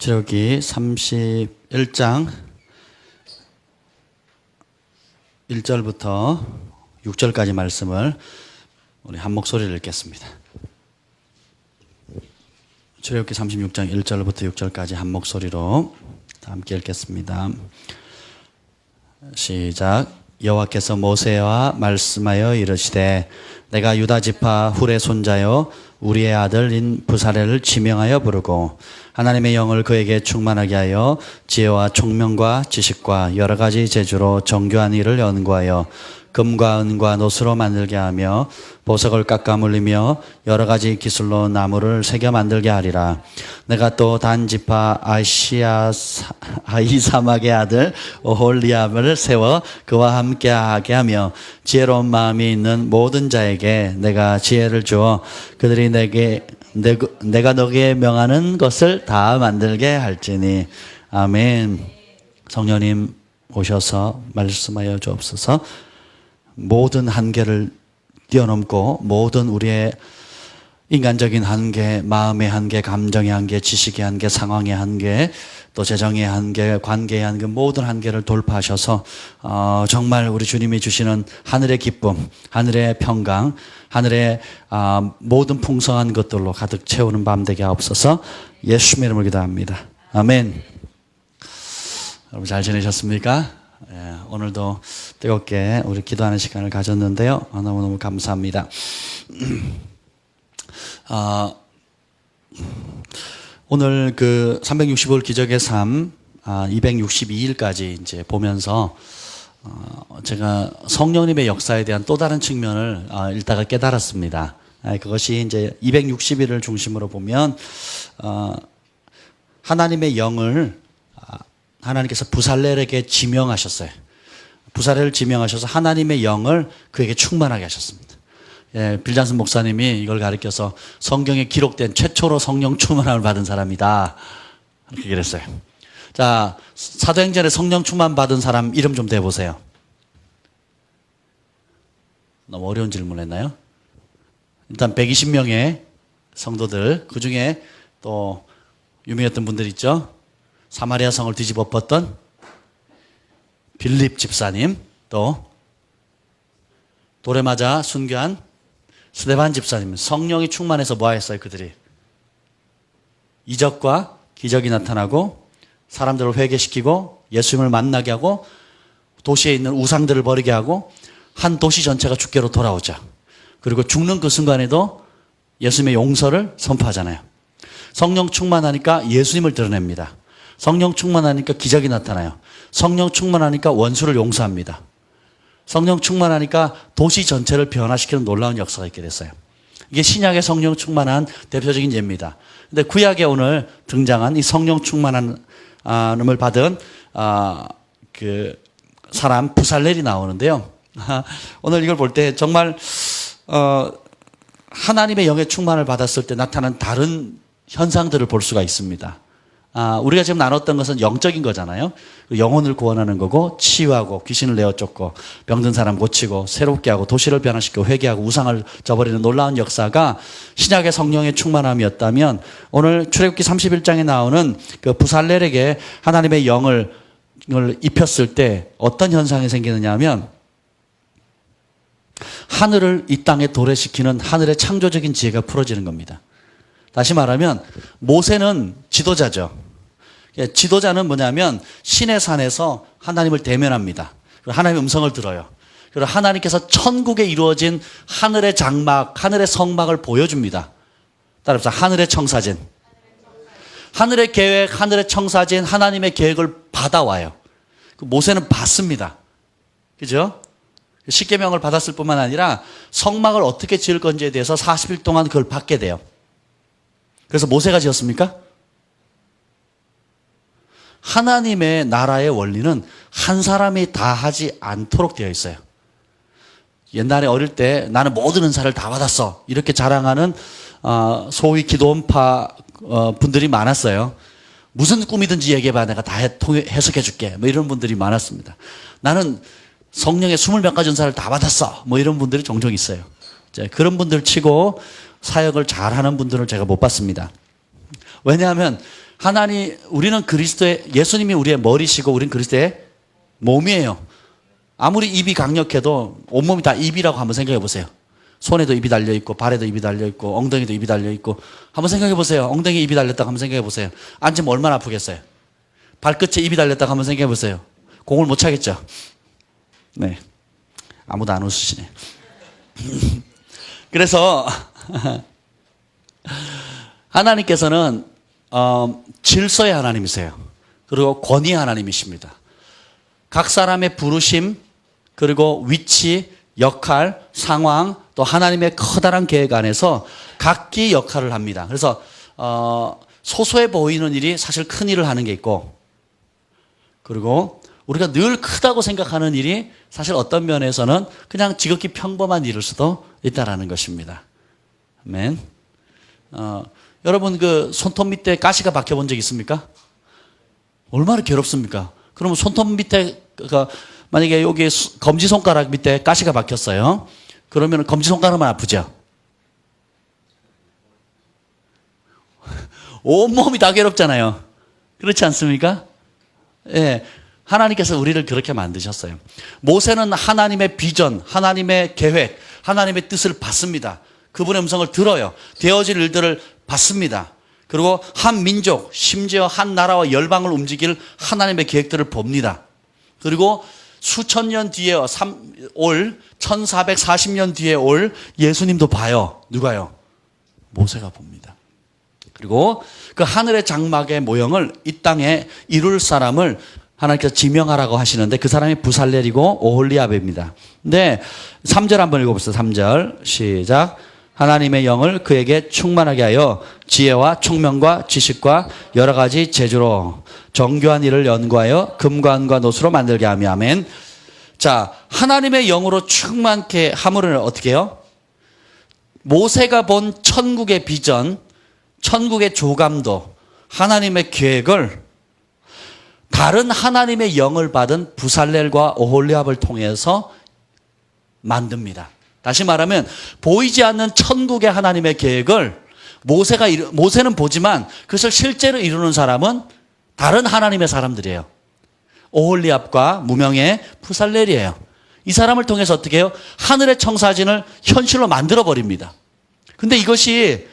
출애굽기 31장 1절부터 6절까지 말씀을 우리 한 목소리를 읽겠습니다. 출애굽기 36장 1절부터 6절까지 한 목소리로 함께 읽겠습니다. 시작. 여호와께서 모세와 말씀하여 이르시되 내가 유다 지파 훌의 손자요 우리의 아들인 부사렐을 지명하여 부르고 하나님의 영을 그에게 충만하게 하여 지혜와 총명과 지식과 여러 가지 재주로 정교한 일을 연구하여 금과 은과 노수로 만들게 하며 보석을 깎아 물리며 여러 가지 기술로 나무를 새겨 만들게 하리라. 내가 또 단 지파 아히사막의 아들 오홀리압을 세워 그와 함께 하게 하며 지혜로운 마음이 있는 모든 자에게 내가 지혜를 주어 그들이 내가 너에게 명하는 것을 다 만들게 할지니. 아멘. 성령님 오셔서 말씀하여 주옵소서. 모든 한계를 뛰어넘고 모든 우리의 인간적인 한계, 마음의 한계, 감정의 한계, 지식의 한계, 상황의 한계, 또 재정의 한계, 관계의 한계, 모든 한계를 돌파하셔서 정말 우리 주님이 주시는 하늘의 기쁨, 하늘의 평강, 하늘의 모든 풍성한 것들로 가득 채우는 밤 되게 하옵소서. 예수님의 이름으로 기도합니다. 아멘. 여러분 잘 지내셨습니까? 오늘도 뜨겁게 우리 기도하는 시간을 가졌는데요. 너무너무 감사합니다. 오늘 그 365일 기적의 삶 262일까지 이제 보면서 제가 성령님의 역사에 대한 또 다른 측면을 읽다가 깨달았습니다. 그것이 이제 260일을 중심으로 보면 하나님의 영을 하나님께서 부살렐에게 지명하셨어요. 부살렐을 지명하셔서 하나님의 영을 그에게 충만하게 하셨습니다. 빌잔슨 목사님이 이걸 가리켜서 성경에 기록된 최초로 성령 충만함을 받은 사람이다. 이렇게 그랬어요. 자, 사도행전에 성령 충만 받은 사람 이름 좀 대보세요. 너무 어려운 질문 했나요? 일단 120명의 성도들, 그 중에 또 유명했던 분들 있죠? 사마리아 성을 뒤집어 엎었던 빌립 집사님, 또 돌에 맞아 순교한 스데반 집사님. 성령이 충만해서 뭐 했어요? 그들이 이적과 기적이 나타나고 사람들을 회개시키고 예수님을 만나게 하고 도시에 있는 우상들을 버리게 하고 한 도시 전체가 주께로 돌아오자. 그리고 죽는 그 순간에도 예수님의 용서를 선포하잖아요. 성령 충만하니까 예수님을 드러냅니다. 성령 충만하니까 기적이 나타나요. 성령 충만하니까 원수를 용서합니다. 성령 충만하니까 도시 전체를 변화시키는 놀라운 역사가 있게 됐어요. 이게 신약의 성령 충만한 대표적인 예입니다. 근데 구약에 오늘 등장한 이 성령 충만함을 받은 그 사람 부살렐이 나오는데요. 오늘 이걸 볼 때 정말 하나님의 영의 충만을 받았을 때 나타난 다른 현상들을 볼 수가 있습니다. 우리가 지금 나눴던 것은 영적인 거잖아요. 영혼을 구원하는 거고 치유하고 귀신을 내어 쫓고 병든 사람 고치고 새롭게 하고 도시를 변화시키고 회개하고 우상을 저버리는 놀라운 역사가 신약의 성령의 충만함이었다면 오늘 출애굽기 31장에 나오는 그 부살렐에게 하나님의 영을 입혔을 때 어떤 현상이 생기느냐 하면 하늘을 이 땅에 도래시키는 하늘의 창조적인 지혜가 풀어지는 겁니다. 다시 말하면 모세는 지도자죠. 지도자는 뭐냐면 신의 산에서 하나님을 대면합니다. 그리고 하나님의 음성을 들어요. 그리고 하나님께서 천국에 이루어진 하늘의 장막, 하늘의 성막을 보여줍니다. 따라합시다. 하늘의 청사진. 하늘의 계획, 하늘의 청사진, 하나님의 계획을 받아와요. 모세는 받습니다. 그죠? 십계명을 받았을 뿐만 아니라 성막을 어떻게 지을 건지에 대해서 40일 동안 그걸 받게 돼요. 그래서 모세가 지었습니까? 하나님의 나라의 원리는 한 사람이 다 하지 않도록 되어 있어요. 옛날에 어릴 때 나는 모든 은사를 다 받았어 이렇게 자랑하는 소위 기도원파 분들이 많았어요. 무슨 꿈이든지 얘기해봐 내가 다 해석해 줄게 뭐 이런 분들이 많았습니다. 나는 성령의 20몇 가지 은사를 다 받았어 뭐 이런 분들이 종종 있어요. 그런 분들 치고 사역을 잘하는 분들을 제가 못 봤습니다. 왜냐하면 우리는 예수님이 우리의 머리시고 우리는 그리스도의 몸이에요. 아무리 입이 강력해도 온몸이 다 입이라고 한번 생각해 보세요. 손에도 입이 달려있고 발에도 입이 달려있고 엉덩이도 입이 달려있고 한번 생각해 보세요. 엉덩이에 입이 달렸다고 한번 생각해 보세요. 앉으면 얼마나 아프겠어요. 발끝에 입이 달렸다고 한번 생각해 보세요. 공을 못 차겠죠. 네, 아무도 안 웃으시네. 그래서 하나님께서는 질서의 하나님이세요. 그리고 권위의 하나님이십니다. 각 사람의 부르심, 그리고 위치, 역할, 상황, 또 하나님의 커다란 계획 안에서 각기 역할을 합니다. 그래서 소소해 보이는 일이 사실 큰 일을 하는 게 있고, 그리고 우리가 늘 크다고 생각하는 일이 사실 어떤 면에서는 그냥 지극히 평범한 일일 수도 있다라는 것입니다. 아멘. 여러분 그 손톱 밑에 가시가 박혀 본 적 있습니까? 얼마나 괴롭습니까? 그러면 손톱 밑에 만약에 여기 검지손가락 밑에 가시가 박혔어요. 그러면 검지손가락만 아프죠? 온몸이 다 괴롭잖아요. 그렇지 않습니까? 예. 하나님께서 우리를 그렇게 만드셨어요. 모세는 하나님의 비전, 하나님의 계획, 하나님의 뜻을 받습니다. 그분의 음성을 들어요. 되어질 일들을 받습니다. 그리고 한 민족, 심지어 한 나라와 열방을 움직일 하나님의 계획들을 봅니다. 그리고 수천 년 뒤에 올 1440년 뒤에 올 예수님도 봐요. 누가요? 모세가 봅니다. 그리고 그 하늘의 장막의 모형을 이 땅에 이룰 사람을 하나님께서 지명하라고 하시는데 그 사람이 부살렐이고 오홀리압입니다. 근데 3절 한번 읽어보세요. 3절 시작. 하나님의 영을 그에게 충만하게 하여 지혜와 총명과 지식과 여러 가지 재주로 정교한 일을 연구하여 금관과 노수로 만들게 하며 아멘. 자, 하나님의 영으로 충만케 함으로는 어떻게 해요? 모세가 본 천국의 비전, 천국의 조감도, 하나님의 계획을 다른 하나님의 영을 받은 부살렐과 오홀리압을 통해서 만듭니다. 다시 말하면 보이지 않는 천국의 하나님의 계획을 모세는 보지만 그것을 실제로 이루는 사람은 다른 하나님의 사람들이에요. 오홀리압과 무명의 부살렐이에요. 이 사람을 통해서 어떻게 해요? 하늘의 청사진을 현실로 만들어 버립니다. 근데 이것이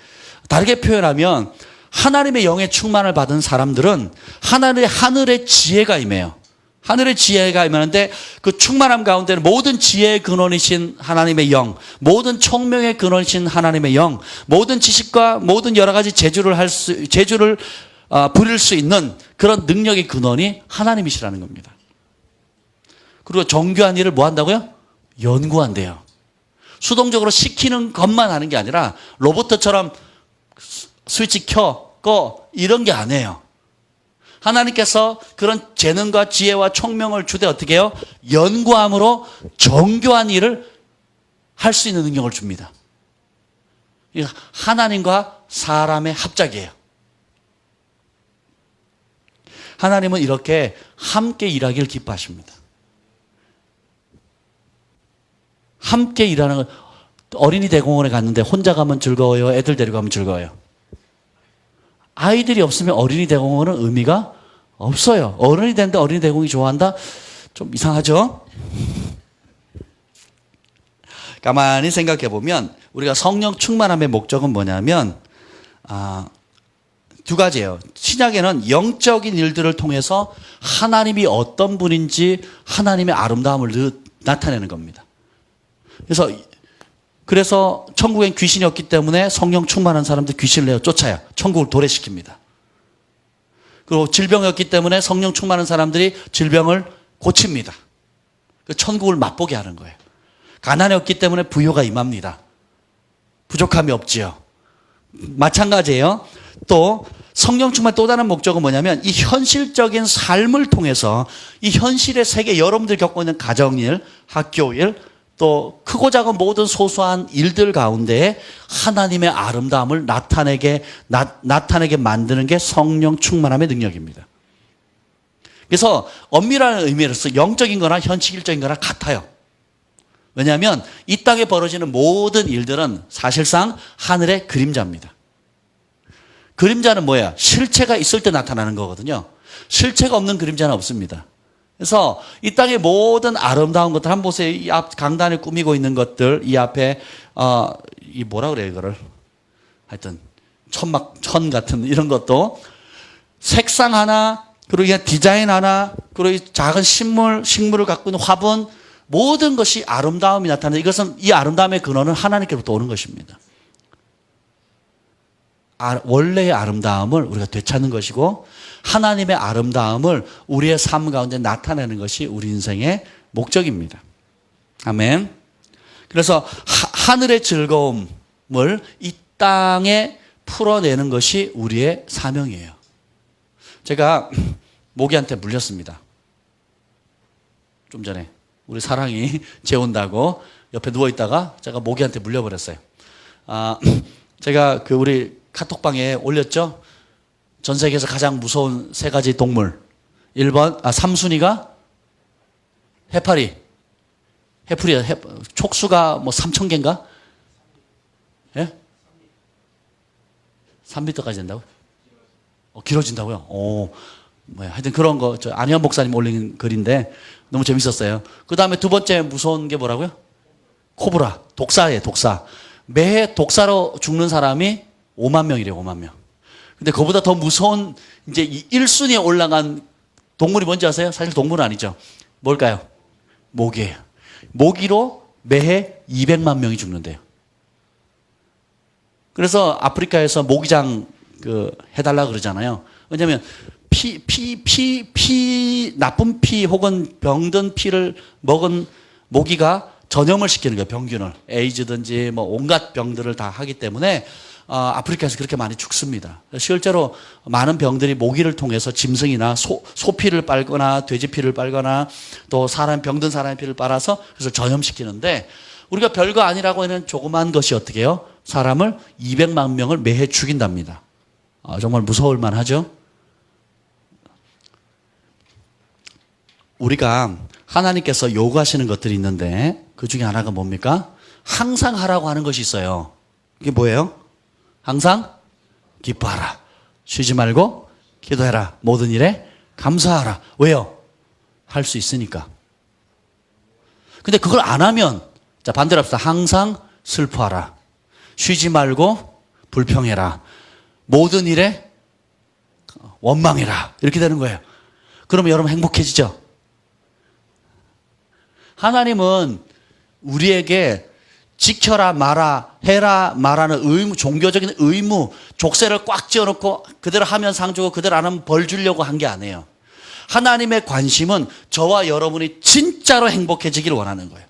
다르게 표현하면 하나님의 영의 충만을 받은 사람들은 하늘의 지혜가 임해요. 하늘의 지혜가 임하는데 그 충만함 가운데는 모든 지혜의 근원이신 하나님의 영, 모든 총명의 근원이신 하나님의 영, 모든 지식과 모든 여러 가지 재주를 부릴 수 있는 그런 능력의 근원이 하나님이시라는 겁니다. 그리고 정교한 일을 뭐 한다고요? 연구한대요. 수동적으로 시키는 것만 하는 게 아니라 로봇처럼 스위치 켜, 꺼 이런 게 아니에요. 하나님께서 그런 재능과 지혜와 총명을 주되 어떻게 해요? 연구함으로 정교한 일을 할 수 있는 능력을 줍니다. 하나님과 사람의 합작이에요. 하나님은 이렇게 함께 일하기를 기뻐하십니다. 함께 일하는 건 어린이 대공원에 갔는데 혼자 가면 즐거워요? 애들 데리고 가면 즐거워요? 아이들이 없으면 어린이 대공원은 의미가 없어요. 어른이 됐는데 어린이 대공원이 좋아한다? 좀 이상하죠? 가만히 생각해 보면 우리가 성령 충만함의 목적은 뭐냐면 두 가지예요. 신약에는 영적인 일들을 통해서 하나님이 어떤 분인지 하나님의 아름다움을 나타내는 겁니다. 그래서 천국엔 귀신이 없기 때문에 성령 충만한 사람들 귀신을 내어 쫓아요. 천국을 도래시킵니다. 그리고 질병이 없기 때문에 성령 충만한 사람들이 질병을 고칩니다. 천국을 맛보게 하는 거예요. 가난이 없기 때문에 부요가 임합니다. 부족함이 없지요. 마찬가지예요. 또 성령 충만 또 다른 목적은 뭐냐면 이 현실적인 삶을 통해서 이 현실의 세계 여러분들 겪고 있는 가정일, 학교일, 또 크고 작은 모든 소소한 일들 가운데 하나님의 아름다움을 나타내게 만드는 게 성령 충만함의 능력입니다. 그래서 엄밀한 의미로서 영적인 거나 현실적인 거나 같아요. 왜냐하면 이 땅에 벌어지는 모든 일들은 사실상 하늘의 그림자입니다. 그림자는 뭐야? 실체가 있을 때 나타나는 거거든요. 실체가 없는 그림자는 없습니다. 그래서 이 땅의 모든 아름다운 것들, 한번 보세요. 이 앞 강단에 꾸미고 있는 것들, 이 앞에, 이 뭐라 그래요, 이거를. 하여튼, 천 같은 이런 것도 색상 하나, 그리고 디자인 하나, 그리고 작은 식물을 갖고 있는 화분, 모든 것이 아름다움이 나타나는, 이것은 이 아름다움의 근원은 하나님께로부터 오는 것입니다. 원래의 아름다움을 우리가 되찾는 것이고, 하나님의 아름다움을 우리의 삶 가운데 나타내는 것이 우리 인생의 목적입니다. 아멘. 그래서 하늘의 즐거움을 이 땅에 풀어내는 것이 우리의 사명이에요. 제가 모기한테 물렸습니다. 좀 전에 우리 사랑이 재운다고 옆에 누워있다가 제가 모기한테 물려버렸어요. 제가 우리 카톡방에 올렸죠. 전 세계에서 가장 무서운 3가지 동물. 1번, 3순위가 해파리. 촉수가 뭐 3,000개인가? 예? 3m까지 된다고요? 길어진다고요? 하여튼 그런 거, 안희연 목사님 올린 글인데 너무 재밌었어요. 그 다음에 2번째 무서운 게 뭐라고요? 코브라. 독사예요, 독사. 매해 독사로 죽는 사람이 5만 명이래요, 5만 명. 근데 그보다 더 무서운 이제 1순위에 올라간 동물이 뭔지 아세요? 사실 동물은 아니죠. 뭘까요? 모기예요. 모기로 매해 200만 명이 죽는데요. 그래서 아프리카에서 모기장 해달라 그러잖아요. 왜냐하면 나쁜 피 혹은 병든 피를 먹은 모기가 전염을 시키는 거예요. 병균을. 에이즈든지 뭐 온갖 병들을 다 하기 때문에 아프리카에서 그렇게 많이 죽습니다. 실제로 많은 병들이 모기를 통해서 짐승이나 소피를 빨거나 돼지 피를 빨거나 또 병든 사람의 피를 빨아서 그래서 전염시키는데 우리가 별거 아니라고 하는 조그만 것이 어떻게 해요? 사람을 200만 명을 매해 죽인답니다. 정말 무서울 만하죠? 우리가 하나님께서 요구하시는 것들이 있는데 그 중에 하나가 뭡니까? 항상 하라고 하는 것이 있어요. 이게 뭐예요? 항상 기뻐하라. 쉬지 말고 기도해라. 모든 일에 감사하라. 왜요? 할 수 있으니까. 근데 그걸 안 하면, 자, 반대로 합시다. 항상 슬퍼하라. 쉬지 말고 불평해라. 모든 일에 원망해라. 이렇게 되는 거예요. 그러면 여러분 행복해지죠? 하나님은 우리에게 지켜라 마라 해라 말하는 의무, 종교적인 의무, 족쇄를 꽉 지어놓고 그대로 하면 상 주고 그대로 안 하면 벌 주려고 한 게 아니에요. 하나님의 관심은 저와 여러분이 진짜로 행복해지기를 원하는 거예요.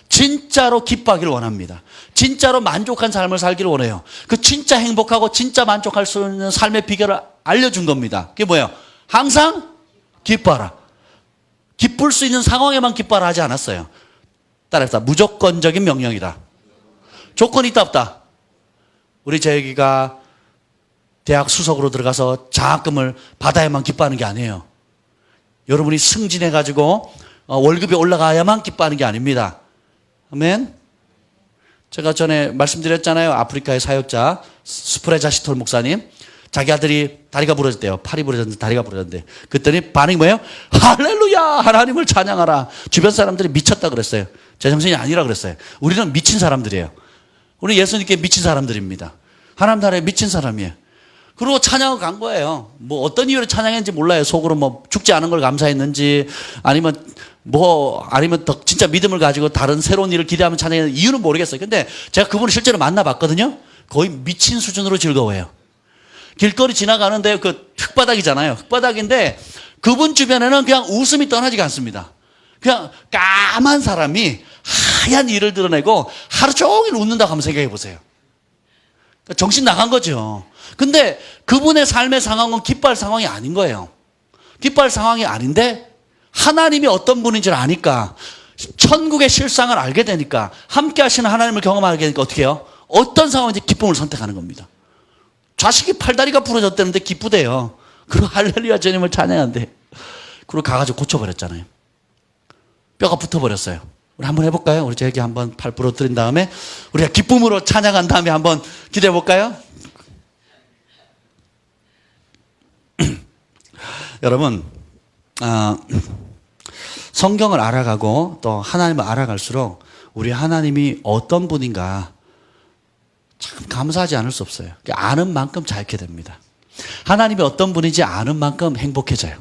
진짜로 기뻐하기를 원합니다. 진짜로 만족한 삶을 살기를 원해요. 그 진짜 행복하고 진짜 만족할 수 있는 삶의 비결을 알려준 겁니다. 그게 뭐예요? 항상 기뻐하라. 기쁠 수 있는 상황에만 기뻐하라 하지 않았어요. 따라합시다. 무조건적인 명령이다. 조건이 있다 없다? 우리 재혁이가 대학 수석으로 들어가서 장학금을 받아야만 기뻐하는 게 아니에요. 여러분이 승진해가지고 월급이 올라가야만 기뻐하는 게 아닙니다. 아멘. 제가 전에 말씀드렸잖아요. 아프리카의 사역자 스프레자시톨 목사님. 자기 아들이 다리가 부러졌대요. 팔이 부러졌는데 다리가 부러졌는데. 그랬더니 반응이 뭐예요? 할렐루야! 하나님을 찬양하라. 주변 사람들이 미쳤다 그랬어요. 제정신이 아니라 그랬어요. 우리는 미친 사람들이에요. 우리 예수님께 미친 사람들입니다. 하나님 나라에 미친 사람이에요. 그리고 찬양을 간 거예요. 뭐 어떤 이유로 찬양했는지 몰라요. 속으로 뭐 죽지 않은 걸 감사했는지 아니면 더 진짜 믿음을 가지고 다른 새로운 일을 기대하면 찬양했는지 이유는 모르겠어요. 근데 제가 그분을 실제로 만나봤거든요. 거의 미친 수준으로 즐거워해요. 길거리 지나가는데 그 흙바닥이잖아요. 흙바닥인데 그분 주변에는 그냥 웃음이 떠나지가 않습니다. 그냥 까만 사람이 하얀 이를 드러내고 하루 종일 웃는다고 한번 생각해 보세요. 정신 나간 거죠. 근데 그분의 삶의 상황은 기뻐할 상황이 아닌 거예요. 기뻐할 상황이 아닌데 하나님이 어떤 분인지를 아니까 천국의 실상을 알게 되니까 함께 하시는 하나님을 경험하게 되니까 어떻게 해요? 어떤 상황인지 기쁨을 선택하는 겁니다. 자식이 팔다리가 부러졌다는데 기쁘대요. 그리고 할렐루야 주님을 찬양한대. 그리고 가가지고 고쳐버렸잖아요. 뼈가 붙어버렸어요. 우리 한번 해볼까요? 우리 저에게 한번 팔 부러뜨린 다음에 우리가 기쁨으로 찬양한 다음에 한번 기도해볼까요? 여러분, 성경을 알아가고 또 하나님을 알아갈수록 우리 하나님이 어떤 분인가 참 감사하지 않을 수 없어요. 아는 만큼 자유케 됩니다. 하나님이 어떤 분인지 아는 만큼 행복해져요.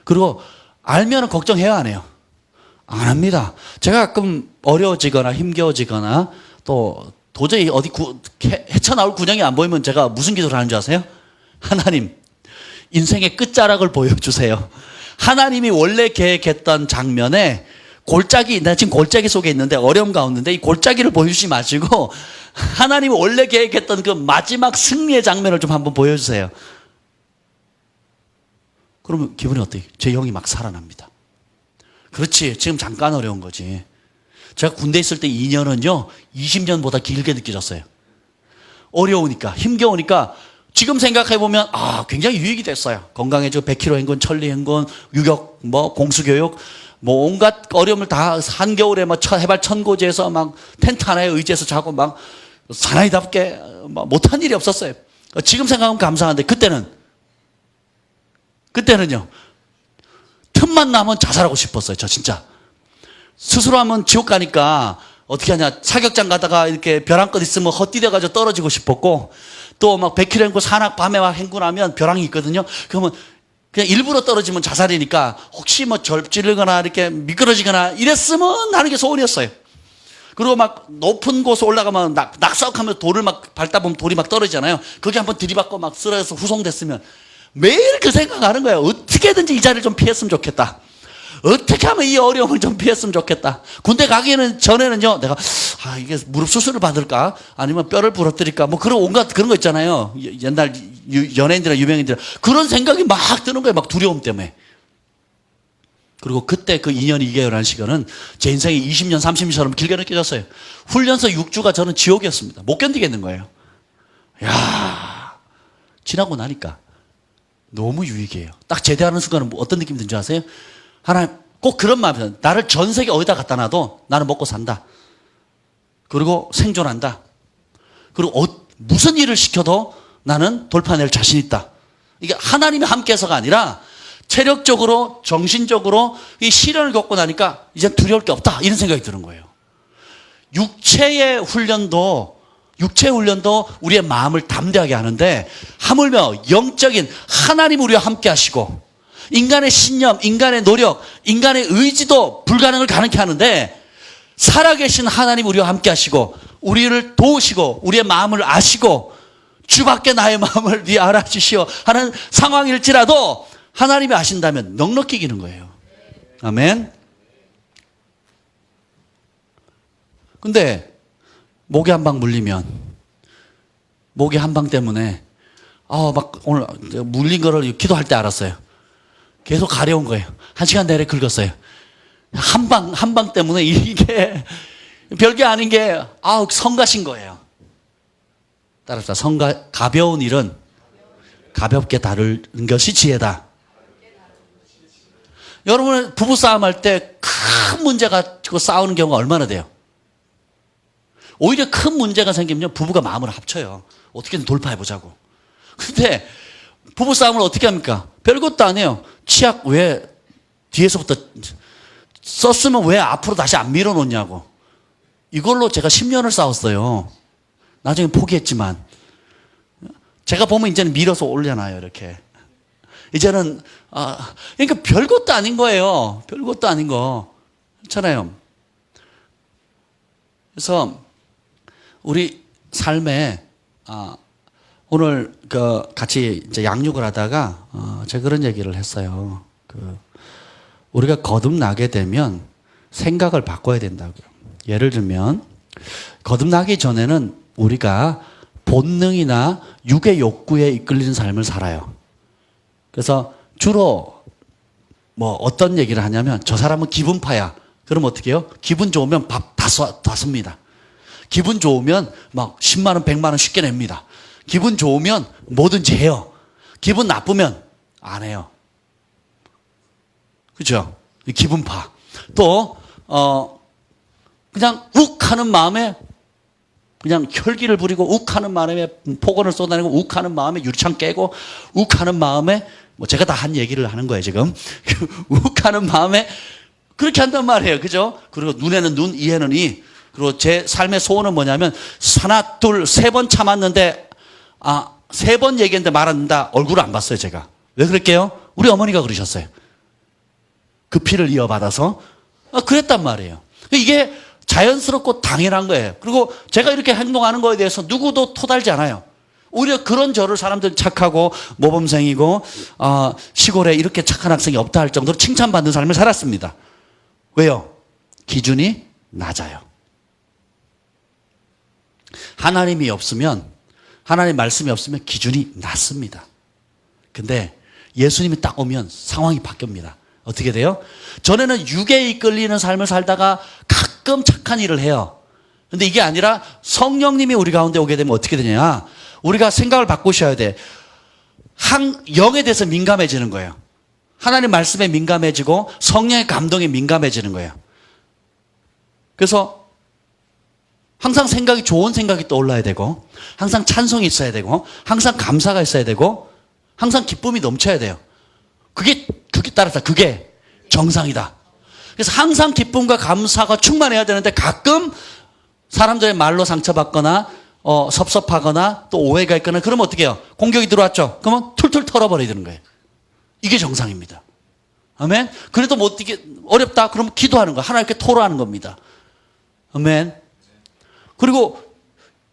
그리고 알면 걱정해요, 안 해요? 안 합니다. 제가 가끔 어려워지거나 힘겨워지거나 또 도저히 어디 헤쳐나올 군형이 안 보이면 제가 무슨 기도를 하는 줄 아세요? 하나님, 인생의 끝자락을 보여주세요. 하나님이 원래 계획했던 장면에 골짜기, 나 지금 골짜기 속에 있는데 어려움 가운데인데 이 골짜기를 보여주지 마시고 하나님이 원래 계획했던 그 마지막 승리의 장면을 좀 한번 보여주세요. 그러면 기분이 어때요? 제 영이 막 살아납니다. 그렇지, 지금 잠깐 어려운 거지. 제가 군대 있을 때 2년은요 20년보다 길게 느껴졌어요. 어려우니까, 힘겨우니까. 지금 생각해보면 굉장히 유익이 됐어요. 건강해지고 100km 행군, 천리 행군, 유격, 공수교육, 온갖 어려움을 다 한겨울에 해발 천고지에서 막 텐트 하나에 의지해서 자고 막 사나이답게 못한 일이 없었어요. 지금 생각하면 감사한데 그때는요 틈만 나면 자살하고 싶었어요. 저 진짜 스스로 하면 지옥 가니까 어떻게 하냐, 사격장 가다가 이렇게 벼랑끝 있으면 헛디뎌가지고 떨어지고 싶었고, 또 막 100km 행군 산악 밤에 막 행군하면 벼랑이 있거든요. 그러면 그냥 일부러 떨어지면 자살이니까 혹시 절찌르거나 이렇게 미끄러지거나 이랬으면 하는 게 소원이었어요. 그리고 막 높은 곳에 올라가면 낙석하면 돌을 막 밟다 보면 돌이 막 떨어지잖아요. 거기 한번 들이받고 막 쓰러져서 후송됐으면 매일 그 생각하는 거예요. 어떻게든지 이 자리를 좀 피했으면 좋겠다. 어떻게 하면 이 어려움을 좀 피했으면 좋겠다. 군대 가기는 전에는요, 내가 이게 무릎 수술을 받을까? 아니면 뼈를 부러뜨릴까? 그런 온갖 그런 거 있잖아요. 옛날 연예인들이나 유명인들 그런 생각이 막 드는 거예요. 막 두려움 때문에. 그리고 그때 그 2년 2개월이라는 시간은 제 인생이 20년 30년처럼 길게 느껴졌어요. 훈련소 6주가 저는 지옥이었습니다. 못 견디겠는 거예요. 지나고 나니까 너무 유익해요. 딱 제대하는 순간은 어떤 느낌이 든지 아세요? 하나님, 꼭 그런 마음이에요. 나를 전 세계 어디다 갖다 놔도 나는 먹고 산다. 그리고 생존한다. 그리고 무슨 일을 시켜도 나는 돌파낼 자신 있다. 이게 하나님이 함께해서가 아니라 체력적으로, 정신적으로 이 시련을 겪고 나니까 이제 두려울 게 없다. 이런 생각이 드는 거예요. 육체 훈련도 우리의 마음을 담대하게 하는데, 하물며 영적인 하나님 우리와 함께 하시고, 인간의 신념, 인간의 노력, 인간의 의지도 불가능을 가능케 하는데, 살아계신 하나님 우리와 함께 하시고 우리를 도우시고 우리의 마음을 아시고 주밖에 나의 마음을 네 알아주시오 하는 상황일지라도 하나님이 아신다면 넉넉히 이기는 거예요. 아멘. 근데 목에 한 방 물리면, 목에 한 방 때문에 막 오늘 물린 거를 기도할 때 알았어요. 계속 가려운 거예요. 1시간 내내 긁었어요. 한 방 때문에 이게 별게 아닌 게 성가신 거예요. 따라서 가벼운 일은 가볍게 다루는 것이 지혜다. 여러분 부부싸움 할 때 큰 문제 가지고 싸우는 경우가 얼마나 돼요? 오히려 큰 문제가 생기면 부부가 마음을 합쳐요. 어떻게든 돌파해보자고. 근데 부부싸움을 어떻게 합니까? 별것도 안 해요. 치약 왜 뒤에서부터 썼으면 왜 앞으로 다시 안 밀어놓냐고. 이걸로 제가 10년을 싸웠어요. 나중에 포기했지만. 제가 보면 이제는 밀어서 올려놔요, 이렇게. 이제는, 그러니까 별것도 아닌 거예요. 별것도 아닌 거. 그렇잖아요. 그래서, 우리 삶에, 오늘 같이 이제 양육을 하다가, 제가 그런 얘기를 했어요. 우리가 거듭나게 되면 생각을 바꿔야 된다고요. 예를 들면, 거듭나기 전에는 우리가 본능이나 육의 욕구에 이끌리는 삶을 살아요. 그래서 주로 어떤 얘기를 하냐면, 저 사람은 기분파야. 그럼 어떻게 해요? 기분 좋으면 밥 다 씁니다. 기분 좋으면 막 10만 원, 100만 원 쉽게 냅니다. 기분 좋으면 뭐든지 해요. 기분 나쁘면 안 해요. 그죠? 기분파. 또, 그냥 욱 하는 마음에 그냥 혈기를 부리고 욱 하는 마음에 폭언을 쏟아내고 욱 하는 마음에 유리창 깨고 욱 하는 마음에 뭐 제가 다 한 얘기를 하는 거예요, 지금. 욱하는 마음에 그렇게 한단 말이에요. 그죠? 그리고 눈에는 눈, 이에는 이. 그리고 제 삶의 소원은 뭐냐면 하나, 둘, 세 번 참았는데 세 번 얘기했는데 말 안 듣는다. 얼굴을 안 봤어요, 제가. 왜 그럴게요? 우리 어머니가 그러셨어요. 그 피를 이어받아서 그랬단 말이에요. 이게 자연스럽고 당연한 거예요. 그리고 제가 이렇게 행동하는 거에 대해서 누구도 토달지 않아요. 오히려 그런 저를 사람들 착하고 모범생이고 시골에 이렇게 착한 학생이 없다 할 정도로 칭찬받는 삶을 살았습니다. 왜요? 기준이 낮아요. 하나님이 없으면, 하나님 말씀이 없으면 기준이 낮습니다. 근데 예수님이 딱 오면 상황이 바뀝니다. 어떻게 돼요? 전에는 육에 이끌리는 삶을 살다가 가끔 착한 일을 해요. 근데 이게 아니라 성령님이 우리 가운데 오게 되면 어떻게 되냐? 우리가 생각을 바꾸셔야 돼. 영에 대해서 민감해지는 거예요. 하나님 말씀에 민감해지고 성령의 감동에 민감해지는 거예요. 그래서 항상 생각이 좋은 생각이 떠올라야 되고, 항상 찬송이 있어야 되고, 항상 감사가 있어야 되고, 항상 기쁨이 넘쳐야 돼요. 그게 따라서 그게 정상이다. 그래서 항상 기쁨과 감사가 충만해야 되는데 가끔 사람들의 말로 상처받거나 섭섭하거나 또 오해가 있거나 그러면 어떻게 해요? 공격이 들어왔죠? 그러면 툴툴 털어버리는 거예요. 이게 정상입니다. 아멘? 그래도 뭐 어떻게 어렵다? 그러면 기도하는 거예요. 하나님께 토로하는 겁니다. 아멘? 그리고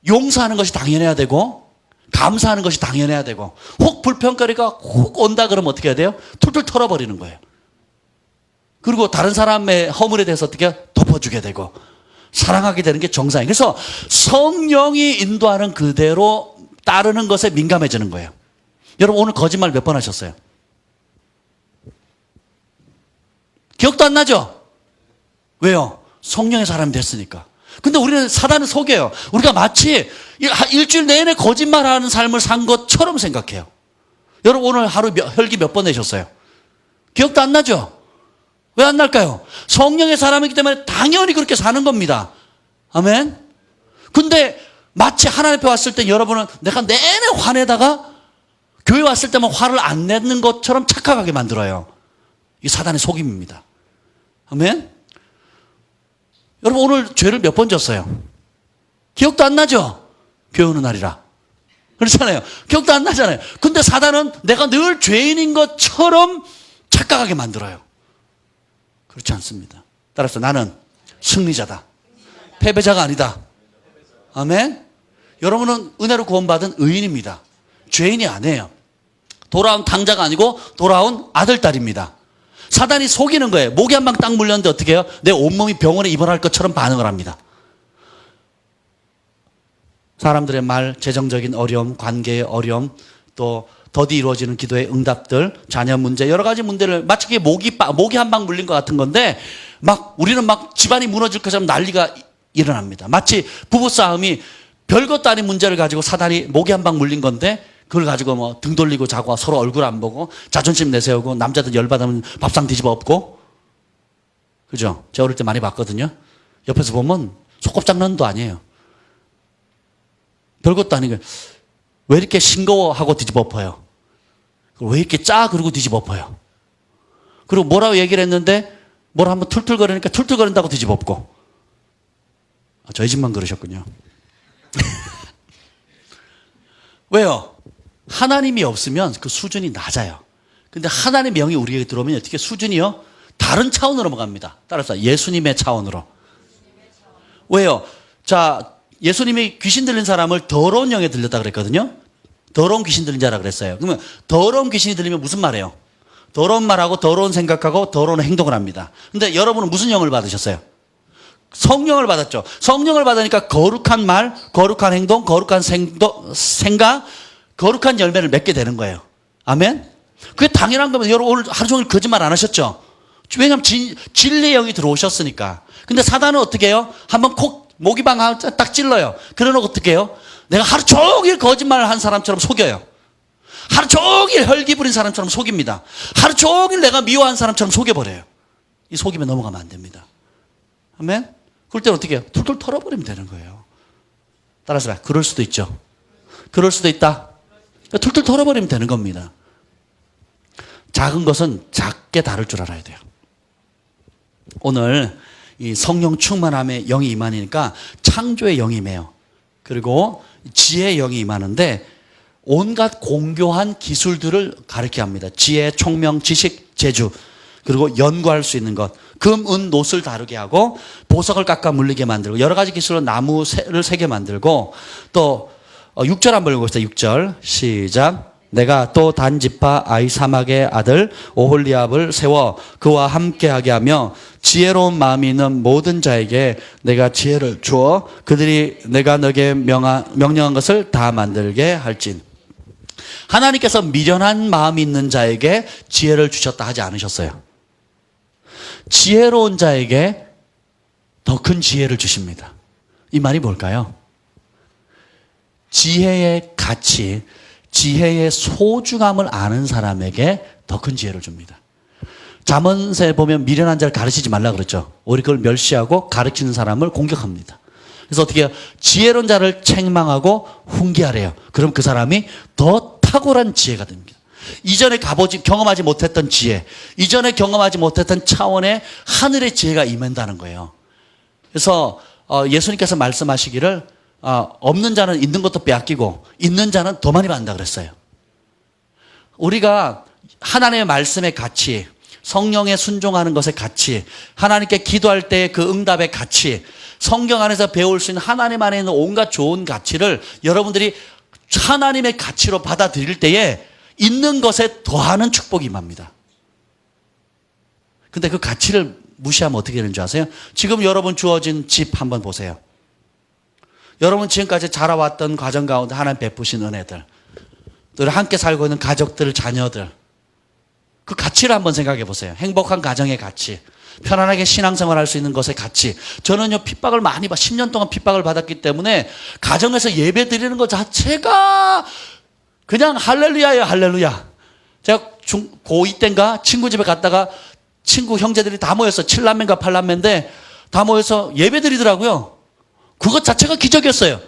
용서하는 것이 당연해야 되고 감사하는 것이 당연해야 되고 혹 불평거리가 혹 온다 그러면 어떻게 해야 돼요? 툴툴 털어버리는 거예요. 그리고 다른 사람의 허물에 대해서 어떻게 덮어주게 되고 사랑하게 되는 게 정상이에요. 그래서 성령이 인도하는 그대로 따르는 것에 민감해지는 거예요. 여러분 오늘 거짓말 몇 번 하셨어요? 기억도 안 나죠? 왜요? 성령의 사람이 됐으니까. 근데 우리는 사단을 속여요. 우리가 마치 일주일 내내 거짓말하는 삶을 산 것처럼 생각해요. 여러분 오늘 하루 혈기 몇 번 내셨어요? 기억도 안 나죠? 왜 안 날까요? 성령의 사람이기 때문에 당연히 그렇게 사는 겁니다. 아멘? 근데 마치 하나님 앞에 왔을 때 여러분은 내가 내내 화내다가 교회 왔을 때만 화를 안 내는 것처럼 착각하게 만들어요. 이게 사단의 속임입니다. 아멘? 여러분 오늘 죄를 몇 번 졌어요? 기억도 안 나죠? 교회 오는 날이라. 그렇잖아요. 기억도 안 나잖아요. 근데 사단은 내가 늘 죄인인 것처럼 착각하게 만들어요. 그렇지 않습니다. 따라서 나는 승리자다. 패배자가 아니다. 아멘? 여러분은 은혜로 구원받은 의인입니다. 죄인이 아니에요. 돌아온 탕자가 아니고 돌아온 아들, 딸입니다. 사단이 속이는 거예요. 목이 한 방 딱 물렸는데 어떻게 해요? 내 온몸이 병원에 입원할 것처럼 반응을 합니다. 사람들의 말, 재정적인 어려움, 관계의 어려움, 또 더디 이루어지는 기도의 응답들, 자녀 문제, 여러 가지 문제를 마치 그게 목이 한 방 물린 것 같은 건데 우리는 집안이 무너질 것처럼 난리가 일어납니다. 마치 부부싸움이 별것도 아닌 문제를 가지고 사단이 목이 한 방 물린 건데 그걸 가지고 등 돌리고 자고 서로 얼굴 안 보고 자존심 내세우고 남자들 열받으면 밥상 뒤집어 엎고. 그죠? 제가 어릴 때 많이 봤거든요. 옆에서 보면 소꿉장난도 아니에요. 별것도 아니고 왜 이렇게 싱거워하고 뒤집어 엎어요? 왜 이렇게 짜? 그러고 뒤집어 엎어요. 그리고 뭐라고 얘기를 했는데 뭐라 한번 툴툴거리니까 툴툴거린다고 뒤집어 엎고. 저희 집만 그러셨군요. 왜요? 하나님이 없으면 그 수준이 낮아요. 근데 하나님의 명이 우리에게 들어오면 어떻게 수준이요? 다른 차원으로 넘어갑니다. 따라서 예수님의 차원으로. 왜요? 자, 예수님이 귀신 들린 사람을 더러운 영에 들렸다 그랬거든요. 더러운 귀신 들린 자라 그랬어요. 그러면 더러운 귀신이 들리면 무슨 말이에요? 더러운 말하고 더러운 생각하고 더러운 행동을 합니다. 근데 여러분은 무슨 영을 받으셨어요? 성령을 받았죠. 성령을 받으니까 거룩한 말, 거룩한 행동, 거룩한 생각, 거룩한 열매를 맺게 되는 거예요. 아멘? 그게 당연한 거면 여러분 오늘 하루 종일 거짓말 안 하셨죠? 왜냐하면 진리의 영이 들어오셨으니까. 근데 사단은 어떻게 해요? 한번 모기방 딱 찔러요. 그러면 어떻게 해요? 내가 하루 종일 거짓말을 한 사람처럼 속여요. 하루 종일 혈기 부린 사람처럼 속입니다. 하루 종일 내가 미워한 사람처럼 속여버려요. 이 속임에 넘어가면 안 됩니다. 아멘? 그럴 때는 어떻게 해요? 툴툴 털어버리면 되는 거예요. 따라서 그럴 수도 있죠. 그럴 수도 있다. 툴툴 털어버리면 되는 겁니다. 작은 것은 작게 다룰 줄 알아야 돼요. 오늘 이 성령 충만함의 영이 임하니까 창조의 영이 임해요. 그리고 지혜의 영이 임하는데 온갖 공교한 기술들을 가르쳐 합니다. 지혜, 총명, 지식, 재주, 그리고 연구할 수 있는 것, 금, 은, 노를 다루게 하고 보석을 깎아 물리게 만들고 여러 가지 기술로 나무를 세게 만들고 또 6절 한번 읽어봅시다. 6절 시작. 내가 또 단지파 아히사막의 아들 오홀리압을 세워 그와 함께하게 하며 지혜로운 마음이 있는 모든 자에게 내가 지혜를 주어 그들이 내가 너에게 명령한 것을 다 만들게 할진. 하나님께서 미련한 마음이 있는 자에게 지혜를 주셨다 하지 않으셨어요. 지혜로운 자에게 더 큰 지혜를 주십니다. 이 말이 뭘까요? 지혜의 가치, 지혜의 소중함을 아는 사람에게 더 큰 지혜를 줍니다. 잠언서에 보면 미련한 자를 가르치지 말라 그랬죠. 오히려 그걸 멸시하고 가르치는 사람을 공격합니다. 그래서 어떻게 해요? 지혜로운 자를 책망하고 훈계하래요. 그럼 그 사람이 더 탁월한 지혜가 됩니다. 이전에 경험하지 못했던 지혜, 이전에 경험하지 못했던 차원의 하늘의 지혜가 임한다는 거예요. 그래서 예수님께서 말씀하시기를 없는 자는 있는 것도 빼앗기고 있는 자는 더 많이 받는다 그랬어요. 우리가 하나님의 말씀의 가치, 성령에 순종하는 것의 가치, 하나님께 기도할 때의 그 응답의 가치, 성경 안에서 배울 수 있는 하나님 안에 있는 온갖 좋은 가치를 여러분들이 하나님의 가치로 받아들일 때에 있는 것에 더하는 축복이 임합니다. 근데 그 가치를 무시하면 어떻게 되는 줄 아세요? 지금 여러분 주어진 집 한번 보세요. 여러분 지금까지 자라왔던 과정 가운데 하나님 베푸신 은혜들, 또 함께 살고 있는 가족들, 자녀들, 그 가치를 한번 생각해 보세요. 행복한 가정의 가치, 편안하게 신앙생활 할 수 있는 것의 가치. 저는요, 핍박을 많이 10년 동안 핍박을 받았기 때문에 가정에서 예배 드리는 것 자체가 그냥 할렐루야예요, 할렐루야. 제가 고2 때인가 친구 집에 갔다가 친구 형제들이 다 모여서 7남매인가 8남매인데 다 모여서 예배 드리더라고요. 그것 자체가 기적이었어요.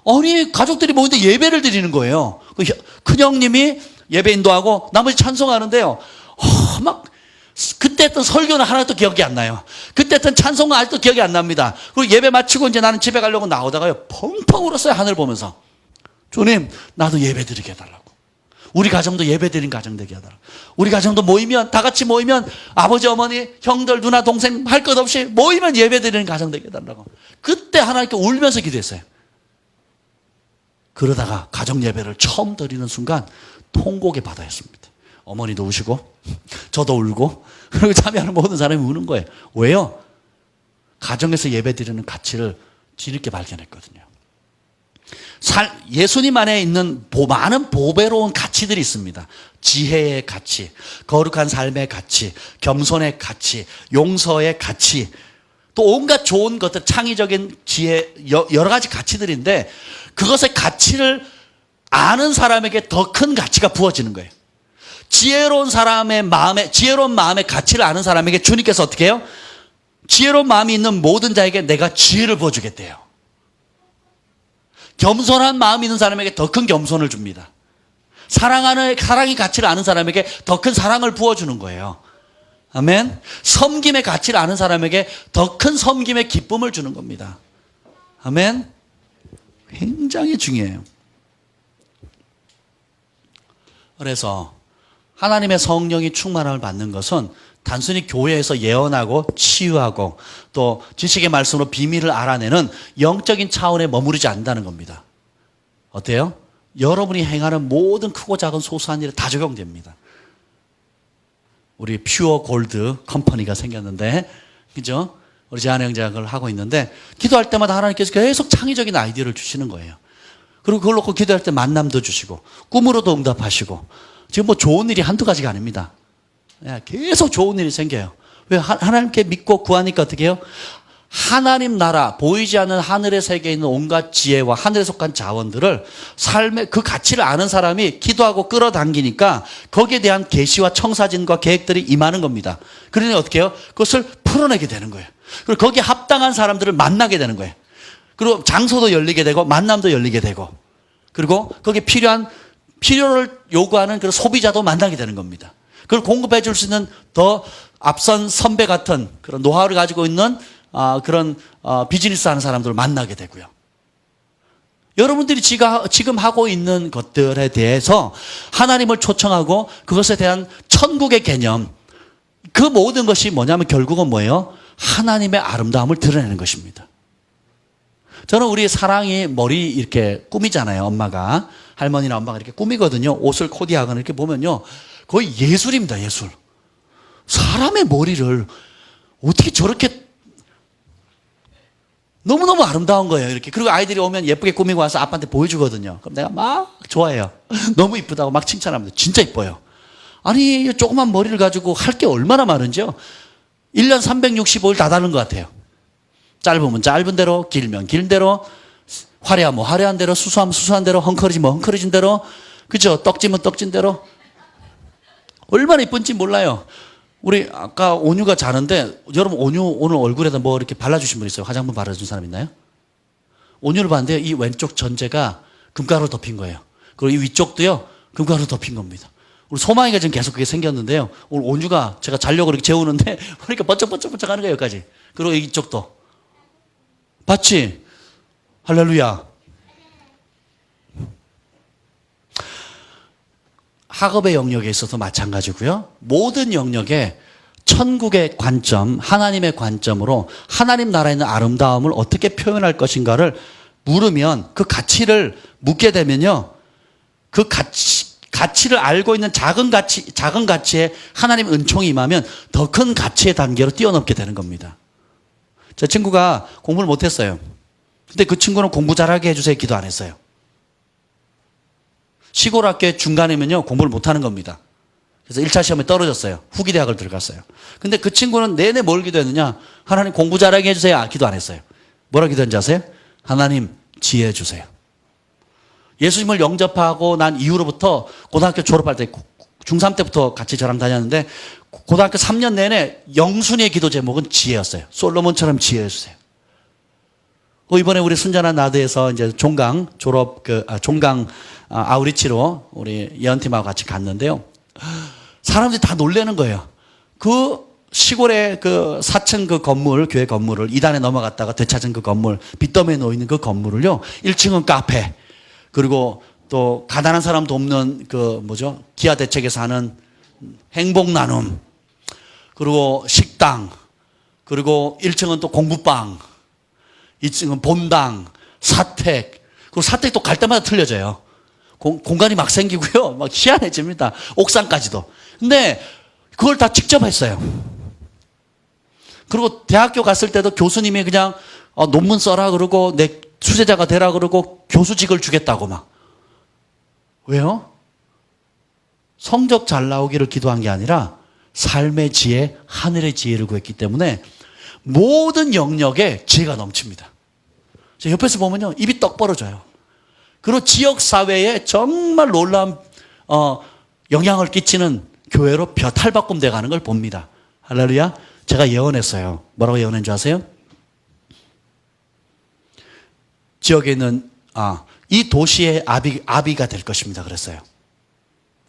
아니, 가족들이 모이는데 예배를 드리는 거예요. 큰형님이 예배 인도하고 나머지 찬송하는데요. 막 그때 했던 설교는 하나도 기억이 안 나요. 그때 했던 찬송은 아직도 기억이 안 납니다. 그리고 예배 마치고 이제 나는 집에 가려고 나오다가요, 펑펑 울었어요. 하늘 보면서. 주님, 나도 예배 드리게 해달라고. 우리 가정도 예배 드린 가정 되게 해달라고. 우리 가정도 모이면, 다 같이 모이면 아버지, 어머니, 형들, 누나, 동생 할 것 없이 모이면 예배 드리는 가정 되게 해달라고. 그때 하나님께 울면서 기도했어요. 그러다가 가정 예배를 처음 드리는 순간 통곡의 바다였습니다. 어머니도 우시고 저도 울고 그리고 참여하는 모든 사람이 우는 거예요. 왜요? 가정에서 예배 드리는 가치를 뒤늦게 발견했거든요. 예수님 안에 있는 많은 보배로운 가치들이 있습니다. 지혜의 가치, 거룩한 삶의 가치, 겸손의 가치, 용서의 가치, 또 온갖 좋은 것들, 창의적인 지혜, 여러 가지 가치들인데 그것의 가치를 아는 사람에게 더 큰 가치가 부어지는 거예요. 지혜로운 마음의 가치를 아는 사람에게 주님께서 어떻게 해요? 지혜로운 마음이 있는 모든 자에게 내가 지혜를 부어주겠대요. 겸손한 마음이 있는 사람에게 더 큰 겸손을 줍니다. 사랑의 가치를 아는 사람에게 더 큰 사랑을 부어주는 거예요. 아멘. 섬김의 가치를 아는 사람에게 더 큰 섬김의 기쁨을 주는 겁니다. 아멘. 굉장히 중요해요. 그래서 하나님의 성령이 충만함을 받는 것은 단순히 교회에서 예언하고 치유하고 또 지식의 말씀으로 비밀을 알아내는 영적인 차원에 머무르지 않는다는 겁니다. 어때요? 여러분이 행하는 모든 크고 작은 소소한 일에 다 적용됩니다. 우리 퓨어 골드 컴퍼니가 생겼는데, 그죠? 우리 제한 형제가 그걸 하고 있는데, 기도할 때마다 하나님께서 계속 창의적인 아이디어를 주시는 거예요. 그리고 그걸 놓고 기도할 때 만남도 주시고, 꿈으로도 응답하시고, 지금 뭐 좋은 일이 한두 가지가 아닙니다. 계속 좋은 일이 생겨요. 왜? 하나님께 믿고 구하니까 어떻게 해요? 하나님 나라, 보이지 않는 하늘의 세계에 있는 온갖 지혜와 하늘에 속한 자원들을 삶의 그 가치를 아는 사람이 기도하고 끌어당기니까 거기에 대한 계시와 청사진과 계획들이 임하는 겁니다. 그러니 어떻게 해요? 그것을 풀어내게 되는 거예요. 그리고 거기에 합당한 사람들을 만나게 되는 거예요. 그리고 장소도 열리게 되고 만남도 열리게 되고, 그리고 거기에 필요를 요구하는 그런 소비자도 만나게 되는 겁니다. 그걸 공급해 줄 수 있는 더 앞선 선배 같은 그런 노하우를 가지고 있는 그런 비즈니스 하는 사람들을 만나게 되고요. 여러분들이 지금 하고 있는 것들에 대해서 하나님을 초청하고 그것에 대한 천국의 개념, 그 모든 것이 뭐냐면 결국은 뭐예요? 하나님의 아름다움을 드러내는 것입니다. 저는 우리 사랑이 머리 이렇게 꾸미잖아요. 엄마가. 할머니나 엄마가 이렇게 꾸미거든요. 옷을 코디하거나 이렇게 보면요. 거의 예술입니다. 예술. 사람의 머리를 어떻게 저렇게 너무너무 아름다운 거예요. 이렇게. 그리고 아이들이 오면 예쁘게 꾸미고 와서 아빠한테 보여주거든요. 그럼 내가 막 좋아해요. 너무 이쁘다고 막 칭찬합니다. 진짜 이뻐요. 아니, 조그만 머리를 가지고 할 게 얼마나 많은지요. 1년 365일 다 다른 것 같아요. 짧으면 짧은 대로, 길면 긴 대로, 화려하면 화려한 대로, 수수하면 수수한 대로, 헝클어지면 헝클어진 대로, 그죠? 떡지면 떡진 대로. 얼마나 이쁜지 몰라요. 우리 아까 온유가 자는데, 여러분 온유 오늘 얼굴에다 뭐 이렇게 발라주신 분 있어요? 화장품 발라준 사람 있나요? 온유를 봤는데 이 왼쪽 전체가 금가루로 덮인 거예요. 그리고 이 위쪽도요, 금가루로 덮인 겁니다. 우리 소망이가 지금 계속 그게 생겼는데요. 오늘 온유가 제가 자려고 이렇게 재우는데, 그러니까 번쩍번쩍번쩍 하는 거예요, 여기까지. 그리고 이쪽도. 봤지? 할렐루야. 학업의 영역에 있어서 마찬가지고요. 모든 영역에 천국의 관점, 하나님의 관점으로 하나님 나라에 있는 아름다움을 어떻게 표현할 것인가를 물으면 그 가치를 묻게 되면요. 그 가치를 알고 있는 작은 가치에 하나님 은총이 임하면 더 큰 가치의 단계로 뛰어넘게 되는 겁니다. 제 친구가 공부를 못했어요. 근데 그 친구는 공부 잘하게 해주세요 기도 안 했어요. 시골 학교에 중간이면요 공부를 못하는 겁니다. 그래서 1차 시험에 떨어졌어요. 후기 대학을 들어갔어요. 근데 그 친구는 내내 뭘 기도했느냐? 하나님 공부 잘하게 해주세요. 기도 안 했어요. 뭐라 기도했는지 아세요? 하나님 지혜 주세요. 예수님을 영접하고 난 이후로부터 고등학교 졸업할 때 중3 때부터 같이 저랑 다녔는데 고등학교 3년 내내 영순이의 기도 제목은 지혜였어요. 솔로몬처럼 지혜 주세요. 이번에 우리 순전한 나드에서 이제 종강 아우리치로 우리 예언팀하고 같이 갔는데요. 사람들이 다 놀라는 거예요. 그 시골의 그 4층 그 건물, 교회 건물을 2단에 넘어갔다가 되찾은 그 건물, 빚더미에 놓이는 그 건물을요. 1층은 카페, 그리고 또 가난한 사람도 없는 기아 대책에서 하는 행복 나눔, 그리고 식당, 그리고 1층은 또 공부방, 2층은 본당, 사택, 그리고 사택도 갈 때마다 틀려져요. 공간이 막 생기고요. 막 희한해집니다. 옥상까지도. 근데 그걸 다 직접 했어요. 그리고 대학교 갔을 때도 교수님이 그냥 논문 써라 그러고 내 수제자가 되라 그러고 교수직을 주겠다고 막. 왜요? 성적 잘 나오기를 기도한 게 아니라 삶의 지혜, 하늘의 지혜를 구했기 때문에 모든 영역에 지혜가 넘칩니다. 옆에서 보면요, 입이 떡 벌어져요. 그리고 지역사회에 정말 놀라운 영향을 끼치는 교회로 탈바꿈 돼가는 걸 봅니다. 할렐루야. 제가 예언했어요. 뭐라고 예언한 줄 아세요? 지역에 있는 이 도시의 아비가 될 것입니다. 그랬어요.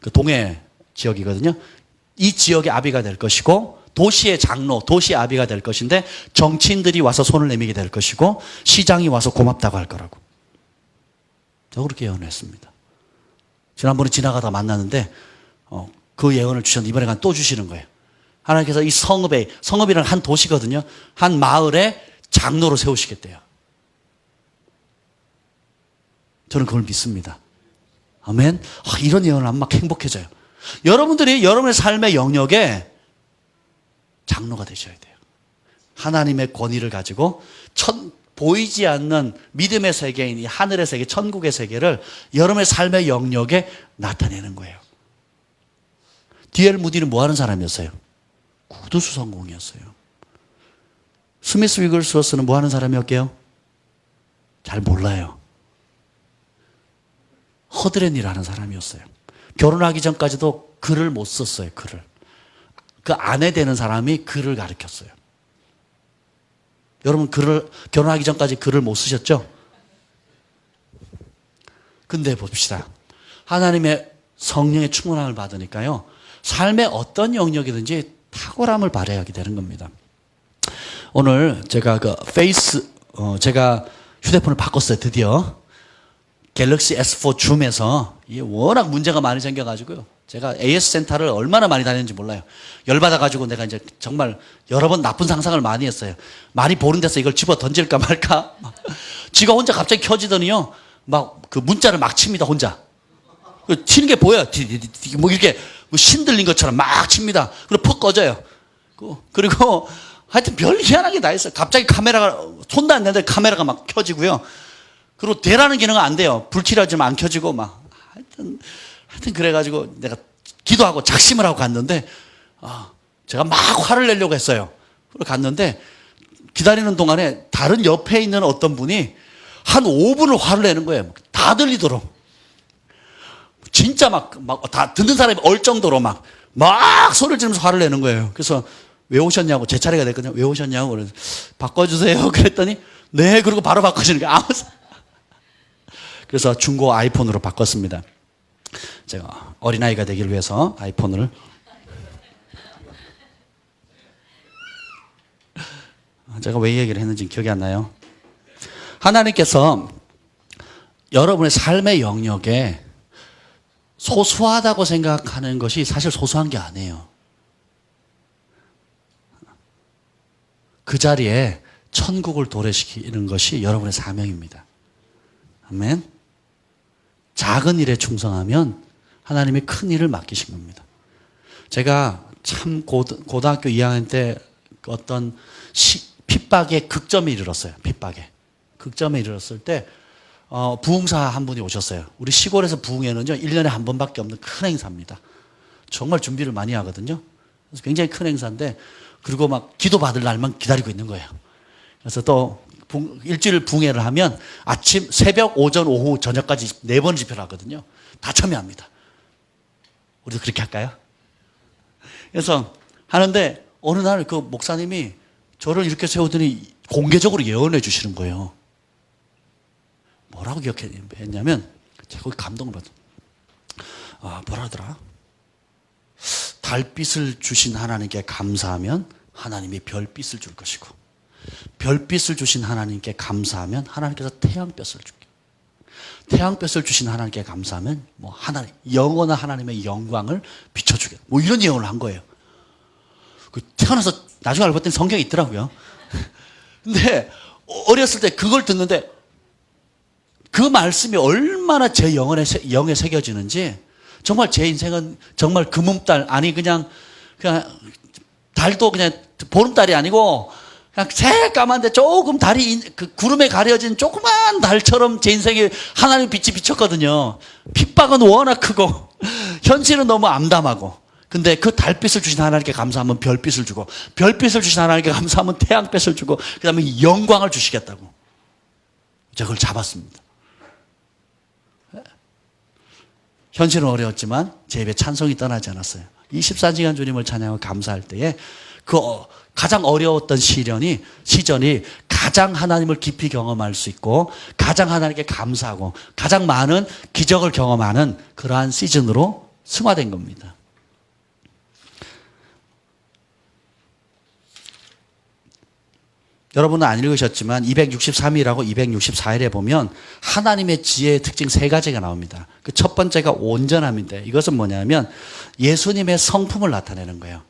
그 동해 지역이거든요. 이 지역의 아비가 될 것이고 도시의 장로, 도시의 아비가 될 것인데 정치인들이 와서 손을 내밀게 될 것이고 시장이 와서 고맙다고 할 거라고. 저 그렇게 예언했습니다. 지난번에 지나가다 만났는데 그 예언을 주셨는데 이번에 또 주시는 거예요. 하나님께서 이 성읍이라는 한 도시거든요. 한 마을에 장로로 세우시겠대요. 저는 그걸 믿습니다. 아멘. 이런 예언을 하면 막 행복해져요. 여러분들이 여러분의 삶의 영역에 장로가 되셔야 돼요. 하나님의 권위를 가지고 보이지 않는 믿음의 세계인 이 하늘의 세계, 천국의 세계를 여러분의 삶의 영역에 나타내는 거예요. D.L. 무디는 뭐 하는 사람이었어요? 구두수 성공이었어요. 스미스 위글스워스는 뭐 하는 사람이었게요? 잘 몰라요. 허드렛 일 하는 사람이었어요. 결혼하기 전까지도 글을 못 썼어요. 글을. 그 아내 되는 사람이 글을 가르쳤어요. 여러분 결혼하기 전까지 글을 못 쓰셨죠? 근데 봅시다. 하나님의 성령의 충만함을 받으니까요. 삶의 어떤 영역이든지 탁월함을 발휘하게 되는 겁니다. 오늘 제가 제가 휴대폰을 바꿨어요, 드디어. 갤럭시 S4 줌에서 이게 워낙 문제가 많이 생겨가지고요. 제가 AS 센터를 얼마나 많이 다녔는지 몰라요. 열받아가지고 내가 이제 정말 여러 번 나쁜 상상을 많이 했어요. 많이 보는 데서 이걸 집어 던질까 말까. 지가 혼자 갑자기 켜지더니요. 막 그 문자를 막 칩니다, 혼자. 치는 게 보여요. 뭐 이렇게 신들린 것처럼 막 칩니다. 그리고 푹 꺼져요. 그리고 하여튼 별 희한하게 다 있어요. 갑자기 카메라가, 손도 안 되는데 카메라가 막 켜지고요. 그리고 대라는 기능은 안 돼요. 불길하지만 안 켜지고 막. 하여튼 그래가지고 내가 기도하고 작심을 하고 갔는데, 제가 막 화를 내려고 했어요. 그리고 갔는데 기다리는 동안에 다른 옆에 있는 어떤 분이 한 5분을 화를 내는 거예요. 다 들리도록. 진짜 다 듣는 사람이 얼 정도로 막 소리를 지르면서 화를 내는 거예요. 그래서 왜 오셨냐고, 제 차례가 됐거든요. 왜 오셨냐고. 그래서 바꿔주세요. 그랬더니, 네, 그리고 바로 바꿔주는 게 그래서 중고 아이폰으로 바꿨습니다. 제가 어린아이가 되기를 위해서 아이폰을. 제가 왜 이 얘기를 했는지 기억이 안 나요. 하나님께서 여러분의 삶의 영역에 소소하다고 생각하는 것이 사실 소소한 게 아니에요. 그 자리에 천국을 도래시키는 것이 여러분의 사명입니다. 아멘. 작은 일에 충성하면 하나님이 큰 일을 맡기신 겁니다. 제가 참 고등학교 2학년 때 어떤 핍박의 극점에 이르렀어요. 극점에 이르렀을 때 부흥사 한 분이 오셨어요. 우리 시골에서 부흥회는요 1년에 한 번밖에 없는 큰 행사입니다. 정말 준비를 많이 하거든요. 그래서 굉장히 큰 행사인데, 그리고 막 기도 받을 날만 기다리고 있는 거예요. 그래서 또 일주일 부흥회를 하면 아침, 새벽, 오전, 오후, 저녁까지 4번 집회를 하거든요. 다 참여합니다. 우리도 그렇게 할까요? 그래서 하는데 어느 날 그 목사님이 저를 이렇게 세우더니 공개적으로 예언해 주시는 거예요. 뭐라고 기억했냐면, 제가 거기 감동을 받았어요. 뭐라 하더라? 달빛을 주신 하나님께 감사하면 하나님이 별빛을 줄 것이고, 별빛을 주신 하나님께 감사하면 하나님께서 태양볕을 줄게. 태양볕을 주신 하나님께 감사하면 영원한 하나님의 영광을 비춰주게. 이런 예언을 한 거예요. 태어나서 나중에 알고 봤더니 성경에 있더라고요. 근데 어렸을 때 그걸 듣는데 그 말씀이 얼마나 제 영에 새겨지는지, 정말 제 인생은 정말 금음달, 아니 그냥 달도 그냥 보름달이 아니고 그냥 새까만데 조금 달이 그 구름에 가려진 조그만 달처럼 제 인생에 하나님 빛이 비쳤거든요. 핍박은 워낙 크고 현실은 너무 암담하고, 근데 그 달빛을 주신 하나님께 감사하면 별빛을 주고, 별빛을 주신 하나님께 감사하면 태양빛을 주고, 그 다음에 영광을 주시겠다고. 제가 그걸 잡았습니다. 현실은 어려웠지만 제 입에 찬송이 떠나지 않았어요. 24시간 주님을 찬양하고 감사할 때에 그 가장 어려웠던 시전이 가장 하나님을 깊이 경험할 수 있고, 가장 하나님께 감사하고 가장 많은 기적을 경험하는 그러한 시즌으로 승화된 겁니다. 여러분은 안 읽으셨지만 263일하고 264일에 보면 하나님의 지혜의 특징 3가지가 나옵니다. 그 첫 번째가 온전함인데, 이것은 뭐냐면 예수님의 성품을 나타내는 거예요.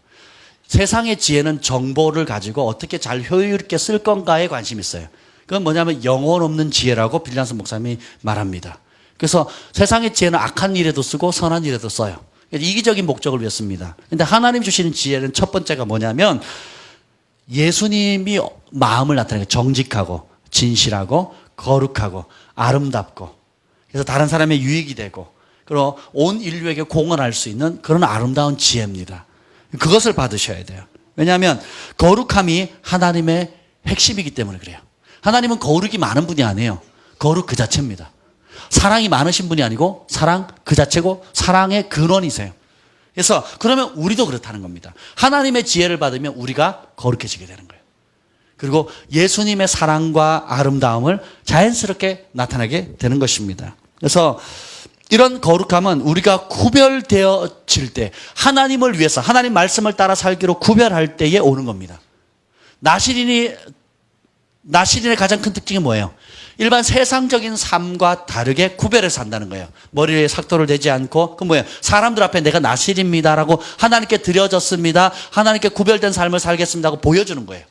세상의 지혜는 정보를 가지고 어떻게 잘 효율 있게 쓸 건가에 관심이 있어요. 그건 뭐냐면 영혼 없는 지혜라고 빌란스 목사님이 말합니다. 그래서 세상의 지혜는 악한 일에도 쓰고 선한 일에도 써요. 이기적인 목적을 위해 씁니다. 근데 하나님 주시는 지혜는 첫 번째가 뭐냐면 예수님이 마음을 나타내는, 정직하고 진실하고 거룩하고 아름답고, 그래서 다른 사람의 유익이 되고, 그리고 온 인류에게 공헌할 수 있는 그런 아름다운 지혜입니다. 그것을 받으셔야 돼요. 왜냐하면 거룩함이 하나님의 핵심이기 때문에 그래요. 하나님은 거룩이 많은 분이 아니에요. 거룩 그 자체입니다. 사랑이 많으신 분이 아니고 사랑 그 자체고 사랑의 근원이세요. 그래서 그러면 우리도 그렇다는 겁니다. 하나님의 지혜를 받으면 우리가 거룩해지게 되는 거예요. 그리고 예수님의 사랑과 아름다움을 자연스럽게 나타나게 되는 것입니다. 그래서 이런 거룩함은 우리가 구별되어질 때, 하나님을 위해서 하나님 말씀을 따라 살기로 구별할 때에 오는 겁니다. 나시린의 가장 큰 특징이 뭐예요? 일반 세상적인 삶과 다르게 구별해서 산다는 거예요. 머리에 삭도를 대지 않고, 그 뭐예요? 사람들 앞에 내가 나실입니다라고, 하나님께 드려졌습니다, 하나님께 구별된 삶을 살겠습니다 하고 보여주는 거예요.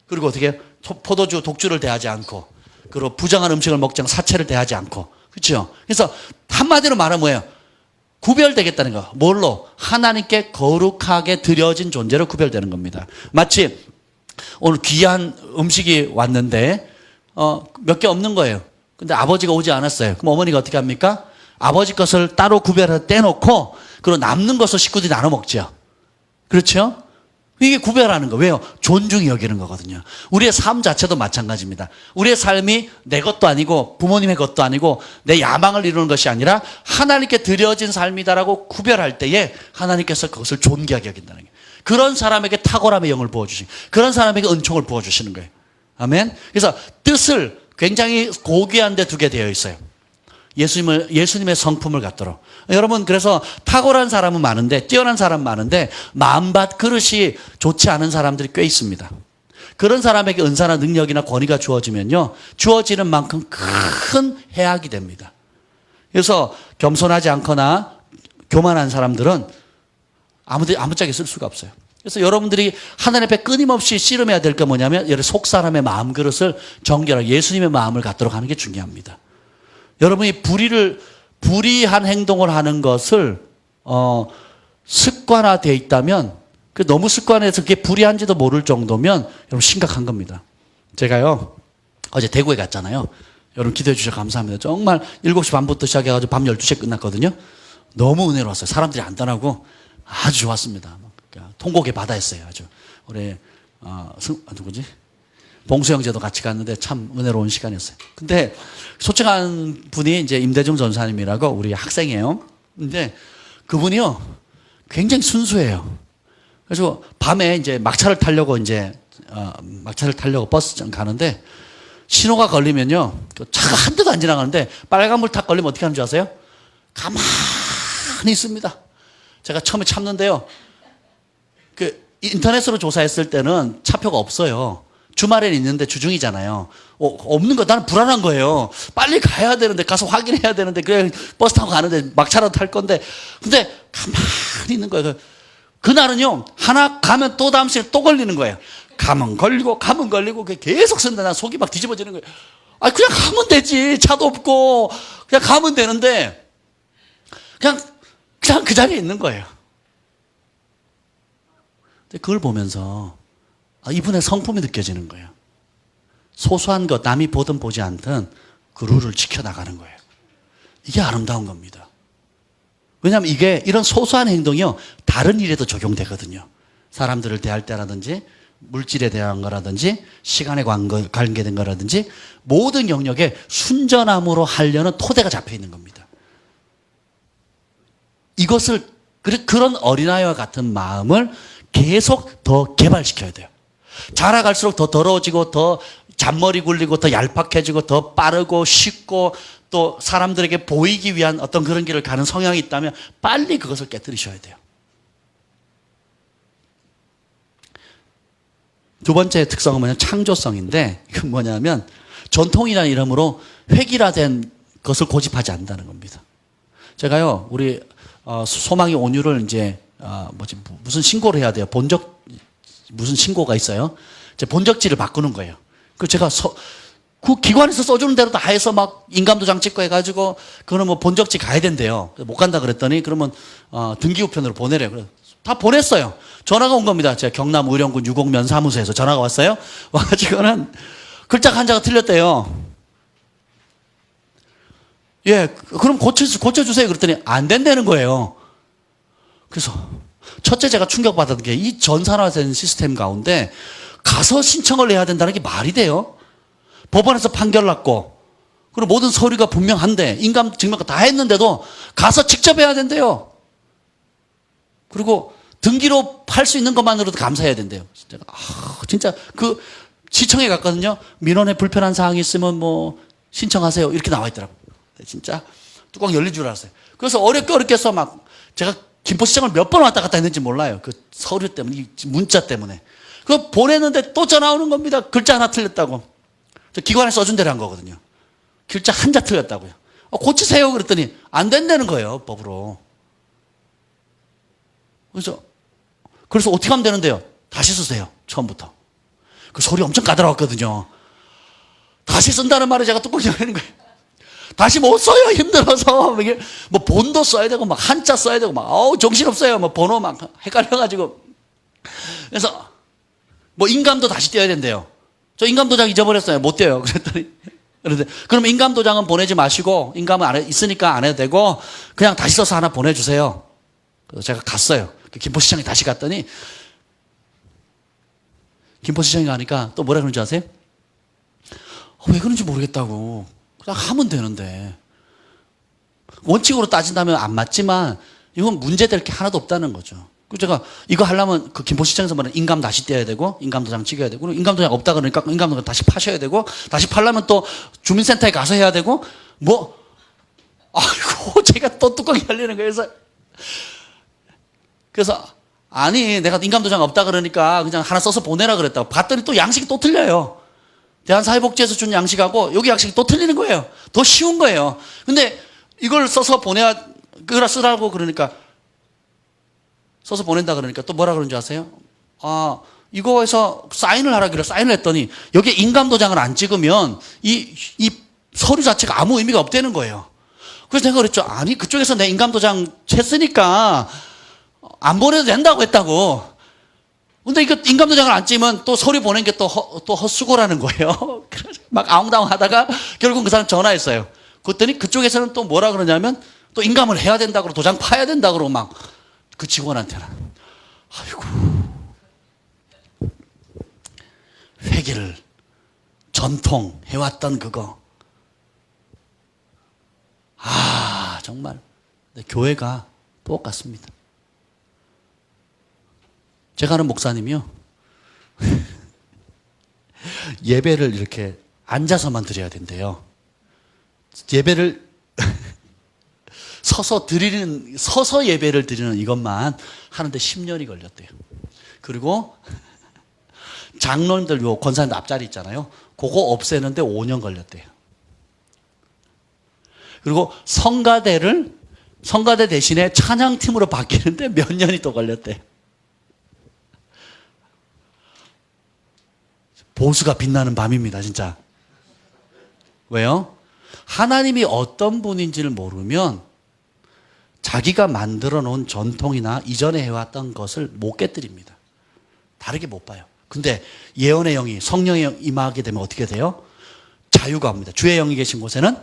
그리고 어떻게 포도주, 독주를 대하지 않고, 그리고 부정한 음식을 먹지 않고 사체를 대하지 않고, 그렇죠? 그래서 한마디로 말하면 뭐예요? 구별되겠다는 거. 뭘로? 하나님께 거룩하게 드려진 존재로 구별되는 겁니다. 마치 오늘 귀한 음식이 왔는데 몇 개 없는 거예요. 근데 아버지가 오지 않았어요. 그럼 어머니가 어떻게 합니까? 아버지 것을 따로 구별해서 떼놓고, 그리고 남는 것을 식구들이 나눠 먹죠. 그렇죠? 이게 구별하는 거. 왜요? 존중히 여기는 거거든요. 우리의 삶 자체도 마찬가지입니다. 우리의 삶이 내 것도 아니고 부모님의 것도 아니고 내 야망을 이루는 것이 아니라 하나님께 드려진 삶이다라고 구별할 때에 하나님께서 그것을 존귀하게 여긴다는 거예요. 그런 사람에게 탁월함의 영을 부어주시고, 그런 사람에게 은총을 부어주시는 거예요. 아멘. 그래서 뜻을 굉장히 고귀한 데 두게 되어 있어요. 예수님의 성품을 갖도록. 여러분, 그래서 탁월한 사람은 많은데, 뛰어난 사람은 많은데, 마음밭 그릇이 좋지 않은 사람들이 꽤 있습니다. 그런 사람에게 은사나 능력이나 권위가 주어지면요, 주어지는 만큼 큰 해악이 됩니다. 그래서 겸손하지 않거나 교만한 사람들은 아무짝에 쓸 수가 없어요. 그래서 여러분들이 하나님 앞에 끊임없이 씨름해야 될 게 뭐냐면, 속 사람의 마음 그릇을 정결하게 예수님의 마음을 갖도록 하는 게 중요합니다. 여러분이 불의한 행동을 하는 것을 습관화되어 있다면, 너무 습관해서 그게 불의한지도 모를 정도면 여러분 심각한 겁니다. 제가요 어제 대구에 갔잖아요. 여러분 기도해 주셔서 감사합니다. 정말 7시 반부터 시작해가지고 밤 12시에 끝났거든요. 너무 은혜로웠어요. 사람들이 안 떠나고 아주 좋았습니다. 통곡의 바다였어요. 아주. 우리 누구지? 봉수 형제도 같이 갔는데 참 은혜로운 시간이었어요. 근데 소청한 분이 이제 임대중 전사님이라고 우리 학생이에요. 근데 그분이요 굉장히 순수해요. 그래서 밤에 이제 막차를 타려고 버스장 가는데, 신호가 걸리면요 차가 한 대도 안 지나가는데 빨간불 탁 걸리면 어떻게 하는 줄 아세요? 가만히 있습니다. 제가 처음에 참는데요, 인터넷으로 조사했을 때는 차표가 없어요. 주말에는 있는데 주중이잖아요. 없는 거, 나는 불안한 거예요. 빨리 가야 되는데, 가서 확인해야 되는데, 그냥 버스 타고 가는데, 막차로 탈 건데, 근데 가만히 있는 거예요. 그날은요, 하나 가면 또 다음 시간에 또 걸리는 거예요. 가면 걸리고, 계속 쓴다. 나 속이 막 뒤집어지는 거예요. 그냥 가면 되지. 차도 없고, 그냥 가면 되는데, 그냥 그 자리에 있는 거예요. 근데 그걸 보면서, 이분의 성품이 느껴지는 거예요. 소소한 것, 남이 보든 보지 않든 그 룰을 지켜나가는 거예요. 이게 아름다운 겁니다. 왜냐하면 이런 소소한 행동이요, 다른 일에도 적용되거든요. 사람들을 대할 때라든지, 물질에 대한 거라든지, 시간에 관계된 거라든지, 모든 영역에 순전함으로 하려는 토대가 잡혀 있는 겁니다. 이것을, 그런 어린아이와 같은 마음을 계속 더 개발시켜야 돼요. 자라갈수록 더 더러워지고, 더 잔머리 굴리고, 더 얄팍해지고, 더 빠르고 쉽고, 또 사람들에게 보이기 위한 어떤 그런 길을 가는 성향이 있다면 빨리 그것을 깨뜨리셔야 돼요. 두 번째 특성은 뭐냐면 창조성인데, 이건 뭐냐면 전통이라는 이름으로 획일화된 것을 고집하지 않는다는 겁니다. 제가요, 우리 소망의 온유를 이제 무슨 신고를 해야 돼요. 무슨 신고가 있어요. 이제 본적지를 바꾸는 거예요. 그 제가 그 기관에서 써주는 대로 다 해서 막 인감도장 찍고 해가지고, 그거는 뭐 본적지 가야 된대요. 못 간다 그랬더니, 그러면 등기우편으로 보내래요. 그래서 다 보냈어요. 전화가 온 겁니다. 제가 경남 의령군 유곡면 사무소에서 전화가 왔어요. 와가지고는 글자 한자가 틀렸대요. 예, 그럼 고쳐주세요. 그랬더니 안 된다는 거예요. 그래서 첫째 제가 충격받았던 게, 이 전산화된 시스템 가운데 가서 신청을 해야 된다는 게 말이 돼요? 법원에서 판결 났고, 그리고 모든 서류가 분명한데, 인감증명과 다 했는데도 가서 직접 해야 된대요. 그리고 등기로 팔 수 있는 것만으로도 감사해야 된대요. 진짜 그 시청에 갔거든요. 민원에 불편한 사항이 있으면 뭐 신청하세요, 이렇게 나와 있더라고요. 진짜 뚜껑 열릴 줄 알았어요. 그래서 어렵게 해서 막 제가 김포시장을 몇 번 왔다 갔다 했는지 몰라요. 그 서류 때문에, 이 문자 때문에. 그거 보냈는데 또 전화 오는 겁니다. 글자 하나 틀렸다고. 저 기관에 써준 대로 한 거거든요. 글자 한자 틀렸다고요. 고치세요. 그랬더니 안 된다는 거예요. 법으로. 그래서 어떻게 하면 되는데요? 다시 쓰세요. 처음부터. 그 소리 엄청 까다로웠거든요. 다시 쓴다는 말에 제가 뚜껑 열리는 거예요. 다시 못 써요. 힘들어서. 이게 뭐 본도 써야 되고, 막 한자 써야 되고, 막, 정신없어요. 뭐 번호 막 헷갈려가지고. 그래서 뭐 인감도 다시 떼야 된대요. 저 인감도장 잊어버렸어요. 못 떼요. 그랬더니. 그런데 그럼 인감도장은 보내지 마시고, 인감은 있으니까 안 해도 되고, 그냥 다시 써서 하나 보내주세요. 그래서 제가 갔어요. 김포시장에 다시 갔더니, 김포시장에 가니까 또 뭐라 그러는지 아세요? 왜 그런지 모르겠다고. 그냥 하면 되는데. 원칙으로 따진다면 안 맞지만 이건 문제될 게 하나도 없다는 거죠. 그래서 제가 이거 하려면 그 김포시장에서 말하는 인감 다시 떼야 되고 인감도장 찍어야 되고 인감도장 없다 그러니까 인감도장 다시 파셔야 되고 다시 팔려면 또 주민센터에 가서 해야 되고 뭐 아이고 제가 또 뚜껑이 열리는 거예요. 그래서 아니 내가 인감도장 없다 그러니까 그냥 하나 써서 보내라 그랬다고 봤더니 또 양식이 또 틀려요. 대한사회복지에서 준 양식하고 여기 양식이 또 틀리는 거예요. 더 쉬운 거예요. 근데 이걸 써서 그거라 쓰라고 그러니까 써서 보낸다 그러니까 또 뭐라 그런지 아세요? 이거에서 사인을 하라길래 사인을 했더니 여기에 인감도장을 안 찍으면 이 서류 자체가 아무 의미가 없다는 거예요. 그래서 내가 그랬죠. 아니 그쪽에서 내 인감도장 했으니까 안 보내도 된다고 했다고. 근데 이거 인감도장을 안 찍으면 또 서류 보낸 게 또 헛수고라는 거예요. 막 아웅다웅 하다가 결국 그 사람 전화했어요. 그랬더니 그쪽에서는 또 뭐라 그러냐면 또 인감을 해야 된다고 도장 파야 된다고 그러고 막 그 직원한테는. 아이고. 회계를 전통 해왔던 그거. 정말. 교회가 똑같습니다. 제가 아는 목사님이요. 예배를 이렇게 앉아서만 드려야 된대요. 예배를 서서 예배를 드리는 이것만 하는데 10년이 걸렸대요. 그리고 장로님들 요 권사님들 앞자리 있잖아요. 그거 없애는데 5년 걸렸대요. 그리고 성가대 대신에 찬양팀으로 바뀌는데 몇 년이 또 걸렸대요. 보수가 빛나는 밤입니다, 진짜. 왜요? 하나님이 어떤 분인지를 모르면 자기가 만들어 놓은 전통이나 이전에 해왔던 것을 못 깨뜨립니다. 다르게 못 봐요. 근데 예언의 영이 성령의 영 임하게 되면 어떻게 돼요? 자유가 옵니다. 주의 영이 계신 곳에는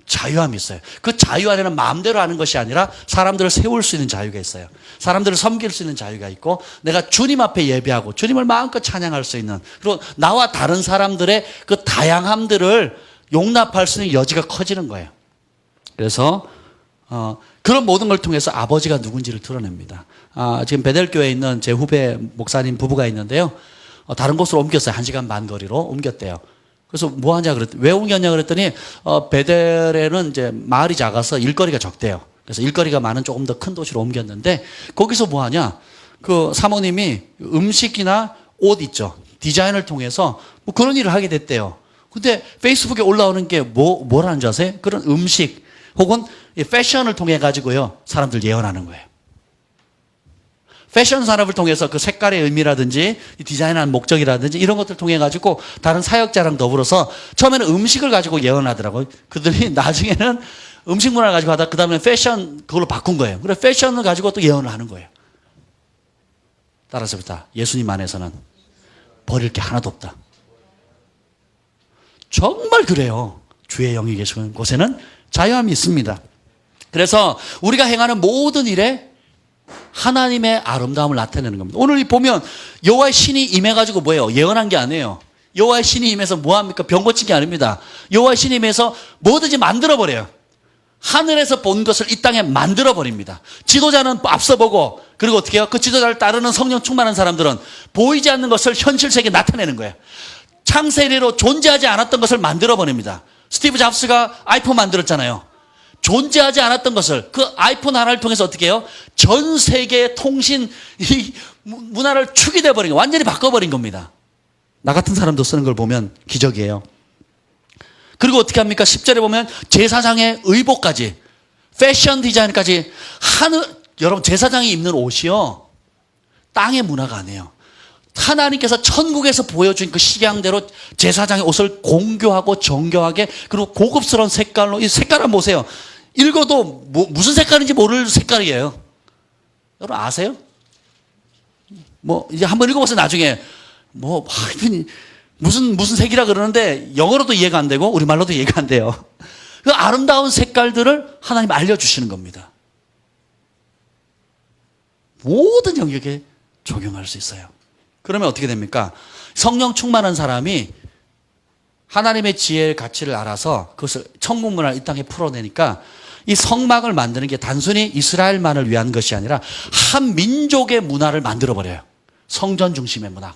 자유함이 있어요. 그 자유 안에는 마음대로 하는 것이 아니라 사람들을 세울 수 있는 자유가 있어요. 사람들을 섬길 수 있는 자유가 있고 내가 주님 앞에 예배하고 주님을 마음껏 찬양할 수 있는 그리고 나와 다른 사람들의 그 다양함들을 용납할 수 있는 여지가 커지는 거예요. 그래서 그런 모든 걸 통해서 아버지가 누군지를 드러냅니다. 지금 베델교회에 있는 제 후배 목사님 부부가 있는데요. 다른 곳으로 옮겼어요. 1시간 반 거리로 옮겼대요. 그래서 뭐 하냐 그랬더니 왜 옮겼냐 그랬더니 베델에는 이제 마을이 작아서 일거리가 적대요. 그래서 일거리가 많은 조금 더 큰 도시로 옮겼는데 거기서 뭐 하냐? 그 사모님이 음식이나 옷 있죠. 디자인을 통해서 뭐 그런 일을 하게 됐대요. 근데 페이스북에 올라오는 게 뭐라는 줄 아세요? 그런 음식 혹은 패션을 통해 가지고요. 사람들 예언하는 거예요. 패션 산업을 통해서 그 색깔의 의미라든지 디자인하는 목적이라든지 이런 것들을 통해 가지고 다른 사역자랑 더불어서 처음에는 음식을 가지고 예언하더라고요. 그들이 나중에는 음식 문화를 가지고 하다가 그 다음에 패션 그걸로 바꾼 거예요. 그래서 패션을 가지고 또 예언을 하는 거예요. 따라서부터 예수님 안에서는 버릴 게 하나도 없다. 정말 그래요. 주의 영이 계시는 곳에는 자유함이 있습니다. 그래서 우리가 행하는 모든 일에 하나님의 아름다움을 나타내는 겁니다. 오늘 보면 여호와의 신이 임해가지고 뭐예요? 예언한 게 아니에요. 여호와의 신이 임해서 뭐합니까? 병 고친 게 아닙니다. 여호와의 신이 임해서 뭐든지 만들어버려요. 하늘에서 본 것을 이 땅에 만들어버립니다. 지도자는 앞서 보고 그리고 어떻게 해요? 그 지도자를 따르는 성령 충만한 사람들은 보이지 않는 것을 현실 세계에 나타내는 거예요. 창세 이래로 존재하지 않았던 것을 만들어버립니다. 스티브 잡스가 아이폰 만들었잖아요. 존재하지 않았던 것을 그 아이폰 하나를 통해서 어떻게 해요? 전 세계의 통신 이 문화를 축이 돼버린 거, 완전히 바꿔버린 겁니다. 나 같은 사람도 쓰는 걸 보면 기적이에요. 그리고 어떻게 합니까? 10절에 보면 제사장의 의복까지, 패션 디자인까지 여러분 제사장이 입는 옷이요, 땅의 문화가 아니에요. 하나님께서 천국에서 보여준 그 식양대로 제사장의 옷을 공교하고 정교하게, 그리고 고급스러운 색깔로, 이 색깔을 보세요. 읽어도 무슨 색깔인지 모를 색깔이에요. 여러분 아세요? 이제 한번 읽어보세요. 나중에 무슨 색이라 그러는데 영어로도 이해가 안 되고 우리말로도 이해가 안 돼요. 그 아름다운 색깔들을 하나님 알려주시는 겁니다. 모든 영역에 적용할 수 있어요. 그러면 어떻게 됩니까? 성령 충만한 사람이 하나님의 지혜의 가치를 알아서 그것을 천국 문화를 이 땅에 풀어내니까 이 성막을 만드는 게 단순히 이스라엘만을 위한 것이 아니라 한 민족의 문화를 만들어버려요. 성전 중심의 문화.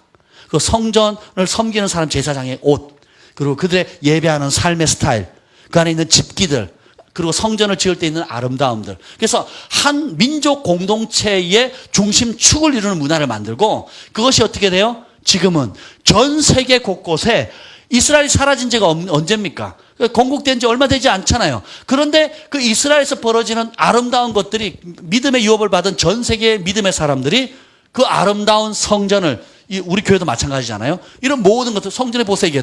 그 성전을 섬기는 사람 제사장의 옷, 그리고 그들의 예배하는 삶의 스타일, 그 안에 있는 집기들, 그리고 성전을 지을 때 있는 아름다움들. 그래서 한 민족 공동체의 중심축을 이루는 문화를 만들고, 그것이 어떻게 돼요? 지금은 전 세계 곳곳에, 이스라엘이 사라진 지가 언제입니까? 건국된 지 얼마 되지 않잖아요. 그런데 그 이스라엘에서 벌어지는 아름다운 것들이, 믿음의 유업을 받은 전 세계의 믿음의 사람들이 그 아름다운 성전을, 우리 교회도 마찬가지잖아요. 이런 모든 것들, 성전에 보세요. 이게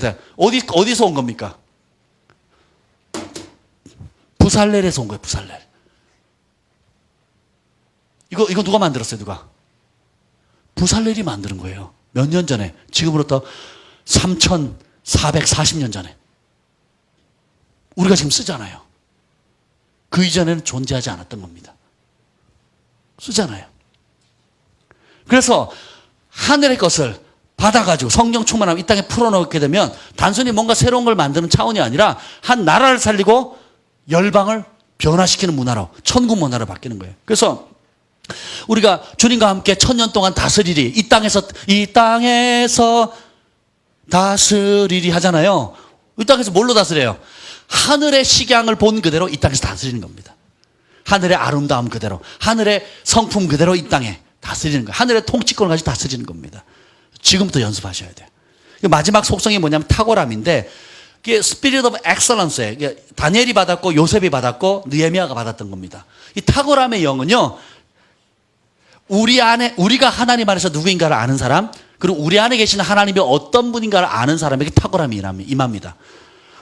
어디서 온 겁니까? 부살렐에서 온 거예요. 부살렐. 이거 누가 만들었어요? 누가? 부살렐이 만드는 거예요. 몇 년 전에. 지금으로부터 3,440년 전에. 우리가 지금 쓰잖아요. 그 이전에는 존재하지 않았던 겁니다. 쓰잖아요. 그래서 하늘의 것을 받아가지고 성령 충만하면 이 땅에 풀어넣게 되면 단순히 뭔가 새로운 걸 만드는 차원이 아니라 한 나라를 살리고 열방을 변화시키는 문화로, 천국 문화로 바뀌는 거예요. 그래서 우리가 주님과 함께 1000년 동안 다스리리, 이 땅에서 다스리리 하잖아요. 이 땅에서 뭘로 다스려요? 하늘의 식양을 본 그대로 이 땅에서 다스리는 겁니다. 하늘의 아름다움 그대로, 하늘의 성품 그대로 이 땅에 다스리는 거예요. 하늘의 통치권을 가지고 다스리는 겁니다. 지금부터 연습하셔야 돼요. 마지막 속성이 뭐냐면 탁월함인데, 이게 Spirit of Excellence예요. 다니엘이 받았고 요셉이 받았고 느헤미야가 받았던 겁니다. 이 탁월함의 영은요, 우리가 하나님 안에서 누구인가를 아는 사람, 그리고 우리 안에 계시는 하나님이 어떤 분인가를 아는 사람에게 탁월함이 임합니다.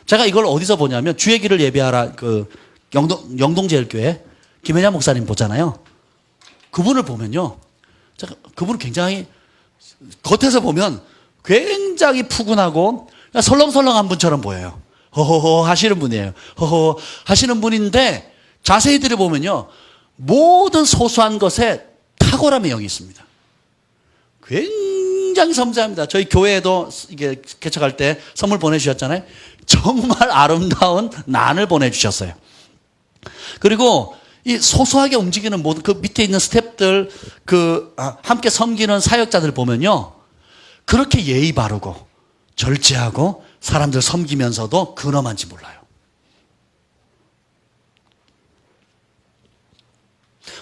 제가 이걸 어디서 보냐면, 주의 길을 예배하라, 영동제일교회 김혜냐 목사님 보잖아요. 그분을 보면요, 그분은 굉장히, 겉에서 보면 굉장히 푸근하고 설렁설렁한 분처럼 보여요. 허허허 하시는 분이에요. 허허 하시는 분인데, 자세히 들여보면요, 모든 소소한 것에 탁월함의 영이 있습니다. 굉장히 섬세합니다. 저희 교회에도 이게 개척할 때 선물 보내주셨잖아요. 정말 아름다운 난을 보내주셨어요. 그리고 이 소소하게 움직이는 모든 그 밑에 있는 스태프들, 함께 섬기는 사역자들 보면요, 그렇게 예의 바르고 절제하고 사람들 섬기면서도 근엄한지 몰라요.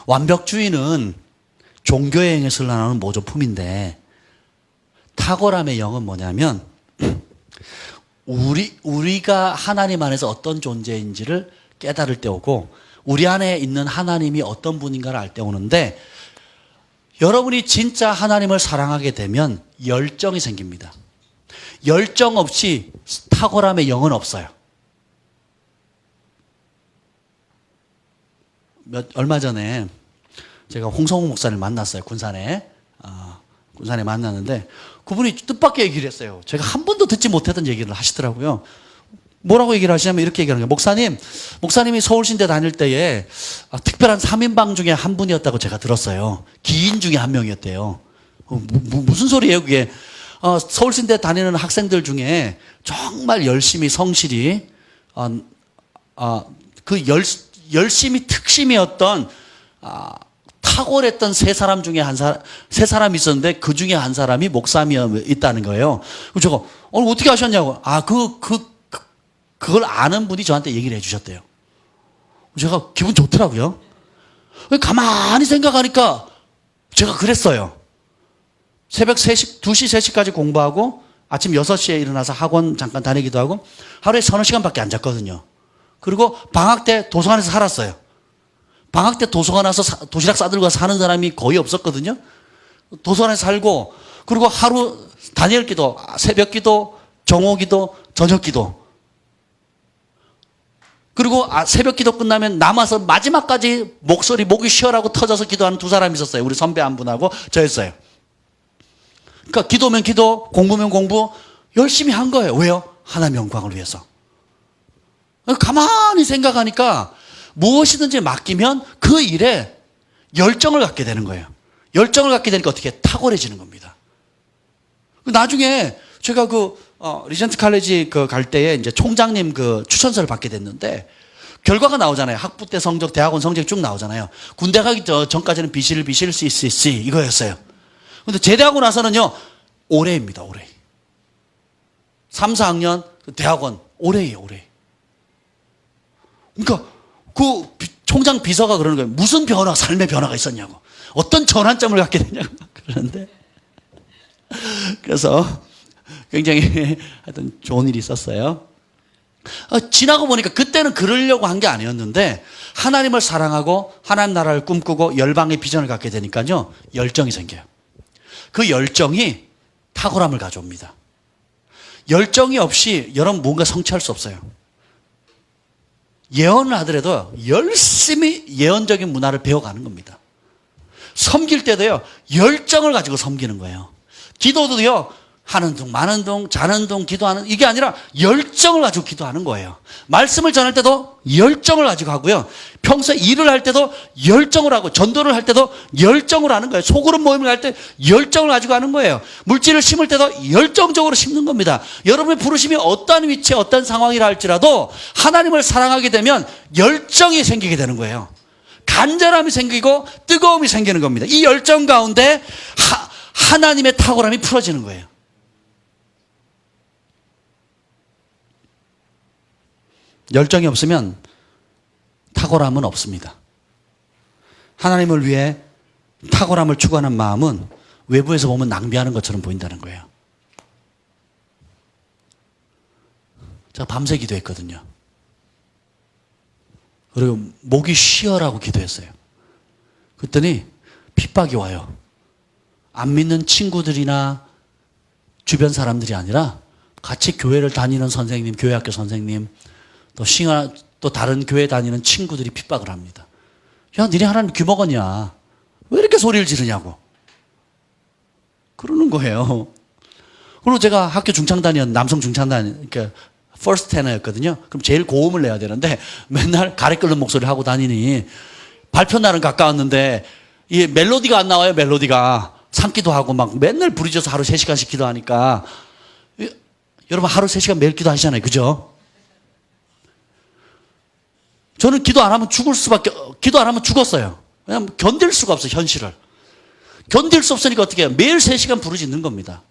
완벽주의는 종교의 행에서 나오는 모조품인데, 탁월함의 영은 뭐냐면, 우리가 하나님 안에서 어떤 존재인지를 깨달을 때 오고, 우리 안에 있는 하나님이 어떤 분인가를 알 때 오는데, 여러분이 진짜 하나님을 사랑하게 되면 열정이 생깁니다. 열정 없이 탁월함의 영은 없어요. 얼마 전에 제가 홍성우 목사를 만났어요. 군산에 만났는데, 그분이 뜻밖의 얘기를 했어요. 제가 한 번도 듣지 못했던 얘기를 하시더라고요. 뭐라고 얘기를 하시냐면 이렇게 얘기하는 거예요. 목사님이 서울신대 다닐 때에 특별한 3인방 중에 한 분이었다고 제가 들었어요. 기인 중에 한 명이었대요. 무슨 소리예요 그게? 서울신대 다니는 학생들 중에 정말 열심히 성실히 열심히 특심이었던 탁월했던 세 사람 중에 세 사람이 있었는데, 그 중에 한 사람이 목사님이었다는 거예요. 제가 어떻게 하셨냐고. 그걸 아는 분이 저한테 얘기를 해주셨대요. 제가 기분 좋더라고요. 가만히 생각하니까 제가 그랬어요. 새벽 3시, 2시, 3시까지 공부하고 아침 6시에 일어나서 학원 잠깐 다니기도 하고 하루에 서너 시간밖에 안 잤거든요. 그리고 방학 때 도서관에서 살았어요. 방학 때 도서관 와서 도시락 싸들고 가서 사는 사람이 거의 없었거든요. 도서관에서 살고 그리고 하루 다니엘 기도, 새벽 기도, 정오 기도, 저녁 기도. 그리고 새벽 기도 끝나면 남아서 마지막까지 목이 쉬어라고 터져서 기도하는 두 사람이 있었어요. 우리 선배 한 분하고 저였어요. 그러니까 기도면 기도, 공부면 공부 열심히 한 거예요. 왜요? 하나님의 영광을 위해서. 가만히 생각하니까 무엇이든지 맡기면 그 일에 열정을 갖게 되는 거예요. 열정을 갖게 되니까 어떻게 탁월해지는 겁니다. 나중에 제가 리전트 칼리지 갈 때에 이제 총장님 추천서를 받게 됐는데 결과가 나오잖아요. 학부 때 성적, 대학원 성적이 쭉 나오잖아요. 군대 가기 전까지는 비실 C 이거였어요. 근데 제대하고 나서는요, 올해입니다, 올해. 3, 4학년 대학원 올해예요, 올해. 그러니까 총장 비서가 그러는 거예요. 무슨 삶의 변화가 있었냐고. 어떤 전환점을 갖게 됐냐고. 그러는데. 그래서 굉장히 하여튼 좋은 일이 있었어요. 지나고 보니까 그때는 그러려고 한 게 아니었는데 하나님을 사랑하고 하나님 나라를 꿈꾸고 열방의 비전을 갖게 되니까요. 열정이 생겨요. 그 열정이 탁월함을 가져옵니다. 열정이 없이 여러분 뭔가 성취할 수 없어요. 예언을 하더라도 열심히 예언적인 문화를 배워가는 겁니다. 섬길 때도요. 열정을 가지고 섬기는 거예요. 기도도요. 하는 둥 마는 둥 자는 둥 기도하는 이게 아니라 열정을 가지고 기도하는 거예요. 말씀을 전할 때도 열정을 가지고 하고요. 평소에 일을 할 때도 열정을 하고 전도를 할 때도 열정을 하는 거예요. 소그룹 모임을 할 때 열정을 가지고 하는 거예요. 물질을 심을 때도 열정적으로 심는 겁니다. 여러분의 부르심이 어떠한 위치에 어떤 상황이라 할지라도 하나님을 사랑하게 되면 열정이 생기게 되는 거예요. 간절함이 생기고 뜨거움이 생기는 겁니다. 이 열정 가운데 하나님의 탁월함이 풀어지는 거예요. 열정이 없으면 탁월함은 없습니다. 하나님을 위해 탁월함을 추구하는 마음은 외부에서 보면 낭비하는 것처럼 보인다는 거예요. 제가 밤새 기도했거든요. 그리고 목이 쉬어라고 기도했어요. 그랬더니 핍박이 와요. 안 믿는 친구들이나 주변 사람들이 아니라 같이 교회를 다니는 선생님, 교회학교 선생님, 또 다른 교회 다니는 친구들이 핍박을 합니다. 야, 니네 하나님 귀먹었냐? 왜 이렇게 소리를 지르냐고. 그러는 거예요. 그리고 제가 학교 중창단이었는데, 남성 중창단, 그러니까 퍼스트 테너였거든요. 그럼 제일 고음을 내야 되는데 맨날 가래 끓는 목소리를 하고 다니니 발표 날은 가까웠는데 이 멜로디가 안 나와요. 멜로디가. 삼기도 하고 막 맨날 부르짖어서 하루 3시간씩 기도하니까 여러분 하루 3시간 매일 기도하시잖아요. 그죠? 저는 기도 안 하면 죽었어요. 왜냐하면 견딜 수가 없어요. 현실을. 견딜 수 없으니까 어떻게 해요? 매일 3시간 부르짖는 겁니다.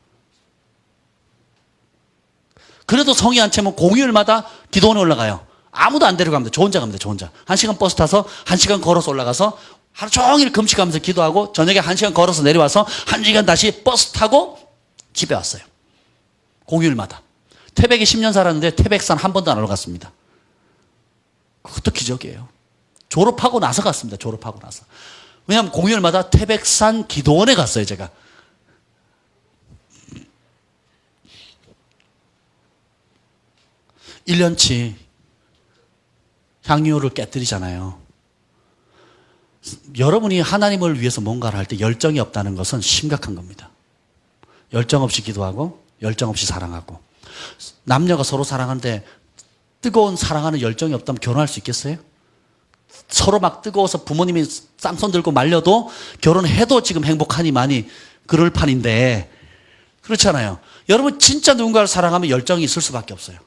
그래도 성의 안 차면 공휴일마다 기도원에 올라가요. 아무도 안 데려갑니다. 저 혼자 갑니다. 저 혼자. 1시간 버스 타서 1시간 걸어서 올라가서 하루 종일 금식하면서 기도하고 저녁에 1시간 걸어서 내려와서 1시간 다시 버스 타고 집에 왔어요. 공휴일마다. 태백에 10년 살았는데 태백산 한 번도 안 올라갔습니다. 그것도 기적이에요. 졸업하고 나서 갔습니다. 졸업하고 나서. 왜냐하면 공휴일마다 태백산 기도원에 갔어요. 제가. (1년치) 향유를 깨뜨리잖아요. 여러분이 하나님을 위해서 뭔가를 할 때 열정이 없다는 것은 심각한 겁니다. 열정 없이 기도하고 열정 없이 사랑하고. 남녀가 서로 사랑하는데 뜨거운 사랑하는 열정이 없다면 결혼할 수 있겠어요? 서로 막 뜨거워서 부모님이 쌍손 들고 말려도 결혼해도 지금 행복하니만이 그럴 판인데 그렇잖아요. 여러분 진짜 누군가를 사랑하면 열정이 있을 수밖에 없어요.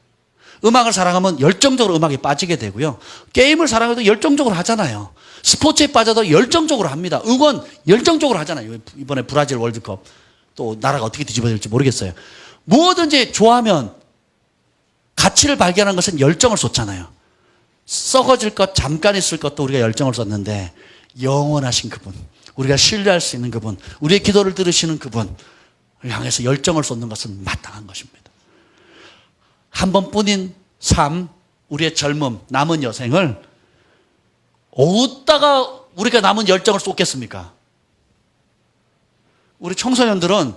음악을 사랑하면 열정적으로 음악에 빠지게 되고요. 게임을 사랑해도 열정적으로 하잖아요. 스포츠에 빠져도 열정적으로 합니다. 응원 열정적으로 하잖아요. 이번에 브라질 월드컵 또 나라가 어떻게 뒤집어질지 모르겠어요. 무엇든지 좋아하면 가치를 발견한 것은 열정을 쏟잖아요. 썩어질 것, 잠깐 있을 것도 우리가 열정을 썼는데 영원하신 그분, 우리가 신뢰할 수 있는 그분, 우리의 기도를 들으시는 그분을 향해서 열정을 쏟는 것은 마땅한 것입니다. 한 번뿐인 삶, 우리의 젊음, 남은 여생을 어디다가 우리가 남은 열정을 쏟겠습니까? 우리 청소년들은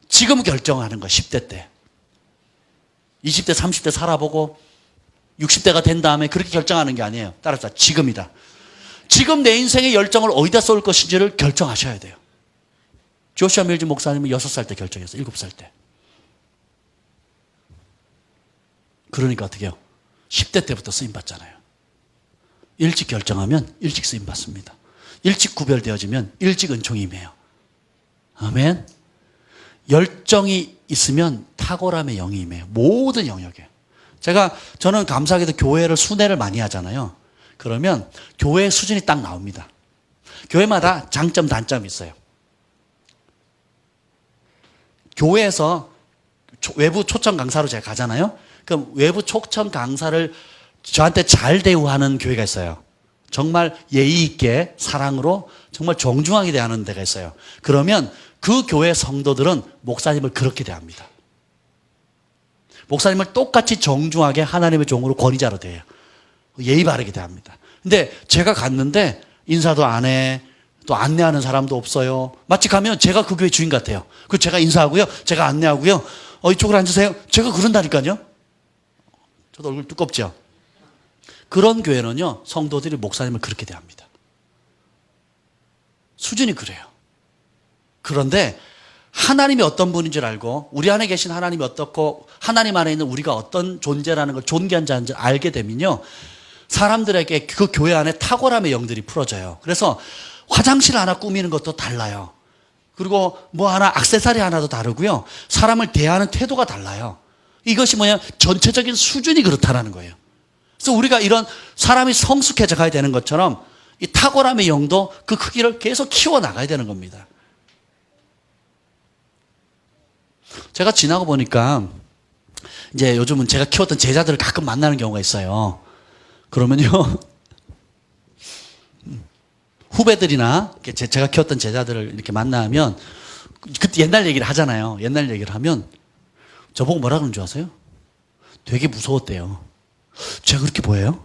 지금 결정하는 거예요. 10대 때. 20대, 30대 살아보고 60대가 된 다음에 그렇게 결정하는 게 아니에요. 따라서 지금이다. 지금 내 인생의 열정을 어디다 쏠 것인지를 결정하셔야 돼요. 조슈아 밀즈 목사님은 6살 때 결정했어요. 7살 때. 그러니까 어떻게 해요? 10대 때부터 쓰임받잖아요. 일찍 결정하면 일찍 쓰임받습니다. 일찍 구별되어지면 일찍 은총이 임해요. 아멘. 열정이 있으면 탁월함의 영이 임해요. 모든 영역에. 저는 감사하게도 교회를 순회를 많이 하잖아요. 그러면 교회 수준이 딱 나옵니다. 교회마다 장점, 단점이 있어요. 교회에서 외부 초청 강사로 제가 가잖아요. 그럼 외부 초청 강사를 저한테 잘 대우하는 교회가 있어요. 정말 예의 있게 사랑으로 정말 정중하게 대하는 데가 있어요. 그러면 그 교회 성도들은 목사님을 그렇게 대합니다. 목사님을 똑같이 정중하게 하나님의 종으로 권위자로 대해요. 예의 바르게 대합니다. 근데 제가 갔는데 인사도 안 해. 또 안내하는 사람도 없어요. 마치 가면 제가 그 교회 주인 같아요. 그 제가 인사하고요. 제가 안내하고요. 이쪽으로 앉으세요. 제가 그런다니까요. 저도 얼굴 두껍죠. 그런 교회는요. 성도들이 목사님을 그렇게 대합니다. 수준이 그래요. 그런데 하나님이 어떤 분인 줄 알고 우리 안에 계신 하나님이 어떻고 하나님 안에 있는 우리가 어떤 존재라는 걸 존귀한 자인지 알게 되면요. 사람들에게 그 교회 안에 탁월함의 영들이 풀어져요. 그래서 화장실 하나 꾸미는 것도 달라요. 그리고 뭐 하나 액세서리 하나도 다르고요. 사람을 대하는 태도가 달라요. 이것이 뭐냐? 전체적인 수준이 그렇다라는 거예요. 그래서 우리가 이런 사람이 성숙해져 가야 되는 것처럼 이 탁월함의 영도 그 크기를 계속 키워나가야 되는 겁니다. 제가 지나고 보니까 이제 요즘은 제가 키웠던 제자들을 가끔 만나는 경우가 있어요. 그러면요. 후배들이나 제가 키웠던 제자들을 이렇게 만나면 그때 옛날 얘기를 하잖아요. 옛날 얘기를 하면 저보고 뭐라 그러는 줄 아세요? 되게 무서웠대요. 제가 그렇게 보여요?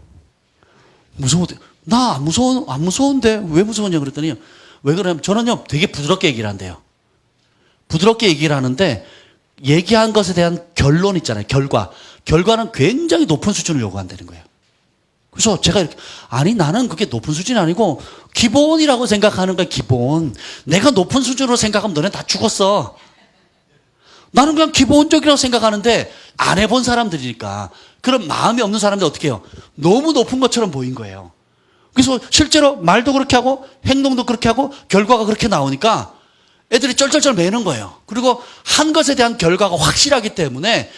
무서웠대요. 나 안 무서운데 왜 무서웠냐 그랬더니 왜 그러냐면 저는요 되게 부드럽게 얘기를 한대요. 부드럽게 얘기를 하는데 얘기한 것에 대한 결론 있잖아요. 결과는 굉장히 높은 수준을 요구한다는 거예요. 그래서 제가 이렇게 아니 나는 그게 높은 수준이 아니고 기본이라고 생각하는 거야. 기본. 내가 높은 수준으로 생각하면 너네 다 죽었어. 나는 그냥 기본적이라고 생각하는데 안 해본 사람들이니까 그런 마음이 없는 사람들 어떻게 해요? 너무 높은 것처럼 보인 거예요. 그래서 실제로 말도 그렇게 하고 행동도 그렇게 하고 결과가 그렇게 나오니까 애들이 쩔쩔쩔 매는 거예요. 그리고 한 것에 대한 결과가 확실하기 때문에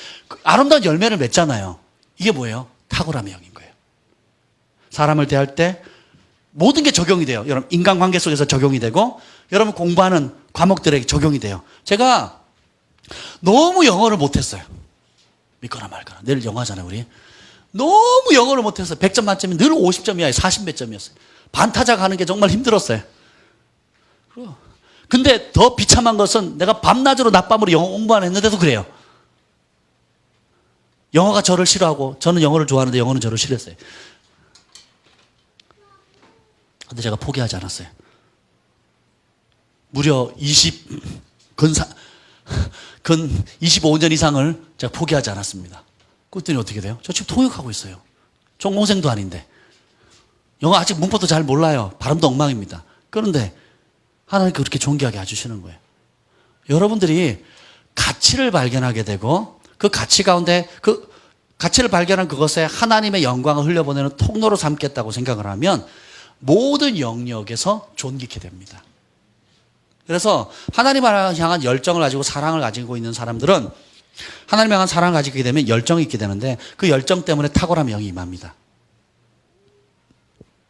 아름다운 열매를 맺잖아요. 이게 뭐예요? 탁월함의 영인 거예요. 사람을 대할 때 모든 게 적용이 돼요. 여러분 인간관계 속에서 적용이 되고 여러분 공부하는 과목들에게 적용이 돼요. 제가 너무 영어를 못했어요. 믿거나 말거나. 내일 영어 하잖아요 우리. 너무 영어를 못했어요. 100점 만점이 늘 50점 이하에 40 몇 점이었어요. 반타작 하는 게 정말 힘들었어요. 근데 더 비참한 것은 내가 밤낮으로 낮밤으로 영어 공부 안 했는데도 그래요. 영어가 저를 싫어하고 저는 영어를 좋아하는데 영어는 저를 싫어했어요. 근데 제가 포기하지 않았어요. 무려 25년 이상을 제가 포기하지 않았습니다. 그랬더니 어떻게 돼요? 저 지금 통역하고 있어요. 전공생도 아닌데. 영어 아직 문법도 잘 몰라요. 발음도 엉망입니다. 그런데 하나님께 그렇게 존귀하게 해주시는 거예요. 여러분들이 가치를 발견하게 되고 그 가치 가운데 그 가치를 발견한 그것에 하나님의 영광을 흘려보내는 통로로 삼겠다고 생각을 하면 모든 영역에서 존귀케 됩니다. 그래서 하나님을 향한 열정을 가지고 사랑을 가지고 있는 사람들은 하나님을 향한 사랑을 가지게 되면 열정이 있게 되는데 그 열정 때문에 탁월함의 영이 임합니다.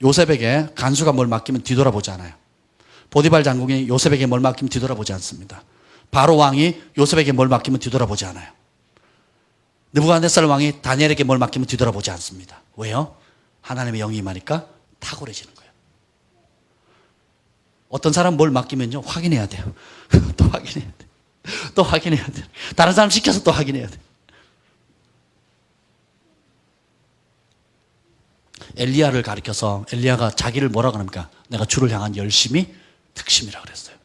요셉에게 간수가 뭘 맡기면 뒤돌아보지 않아요. 보디발 장군이 요셉에게 뭘 맡기면 뒤돌아보지 않습니다. 바로 왕이 요셉에게 뭘 맡기면 뒤돌아보지 않아요. 느부갓네살 왕이 다니엘에게 뭘 맡기면 뒤돌아보지 않습니다. 왜요? 하나님의 영이 임하니까 탁월해지는 거예요. 어떤 사람 뭘 맡기면요, 확인해야 돼요. 또 확인해야 돼요. 또 확인해야 돼요. 다른 사람 시켜서 또 확인해야 돼요. 엘리야를 가리켜서 엘리야가 자기를 뭐라 그럽니까? 내가 주를 향한 열심이 특심이라고 그랬어요.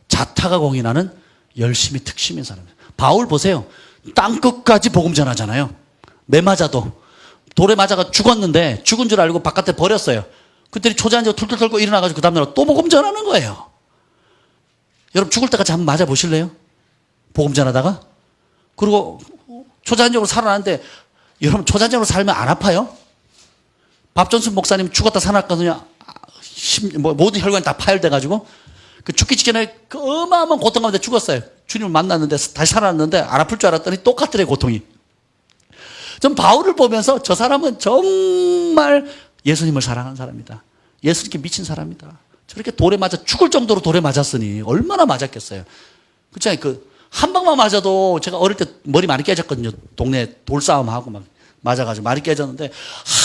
자타가 공인하는 열심이 특심인 사람이에요. 바울 보세요. 땅끝까지 복음 전하잖아요. 매 맞아도 돌에 맞아가 죽었는데 죽은 줄 알고 바깥에 버렸어요. 그때 초자연적으로 툴툴 털고 일어나가지고 그 다음날 또 복음 전하는 거예요. 여러분 죽을 때까지 한번 맞아보실래요? 복음 전하다가? 그리고 초자연적으로 살아났는데 여러분 초자연적으로 살면 안 아파요? 밥전순 목사님 죽었다 살아났거든요. 모든 혈관이 다 파열돼가지고 그 죽기 직전에 그 어마어마한 고통 가운데 죽었어요. 주님을 만났는데 다시 살아났는데 안 아플 줄 알았더니 똑같더래 고통이. 전 바울을 보면서 저 사람은 정말 예수님을 사랑하는 사람이다. 예수님께 미친 사람이다. 저렇게 돌에 맞아 죽을 정도로 돌에 맞았으니 얼마나 맞았겠어요. 그렇잖아요. 한 방만 맞아도 제가 어릴 때 머리 많이 깨졌거든요. 동네 돌싸움하고 막 맞아가지고 많이 깨졌는데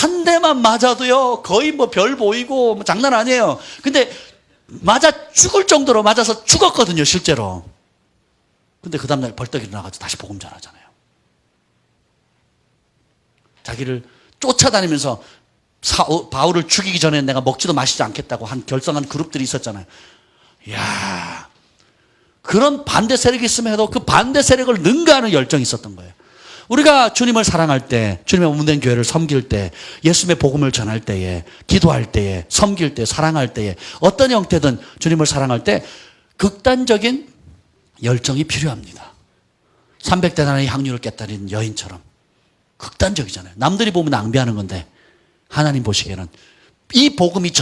한 대만 맞아도요 거의 뭐 별 보이고 뭐 장난 아니에요. 근데 맞아 죽을 정도로 맞아서 죽었거든요 실제로. 근데 그 다음날 벌떡 일어나가지고 다시 복음 전하잖아요. 자기를 쫓아다니면서 바울을 죽이기 전에 내가 먹지도 마시지 않겠다고 한 결성한 그룹들이 있었잖아요. 이야, 그런 반대 세력이 있으면 해도 그 반대 세력을 능가하는 열정이 있었던 거예요. 우리가 주님을 사랑할 때, 주님의 몸된 교회를 섬길 때, 예수님의 복음을 전할 때에, 기도할 때에, 섬길 때, 사랑할 때에, 어떤 형태든 주님을 사랑할 때 극단적인 열정이 필요합니다. 300데나리의 향유를 깨뜨린 여인처럼 극단적이잖아요. 남들이 보면 낭비하는 건데 하나님 보시기에는 이 복음이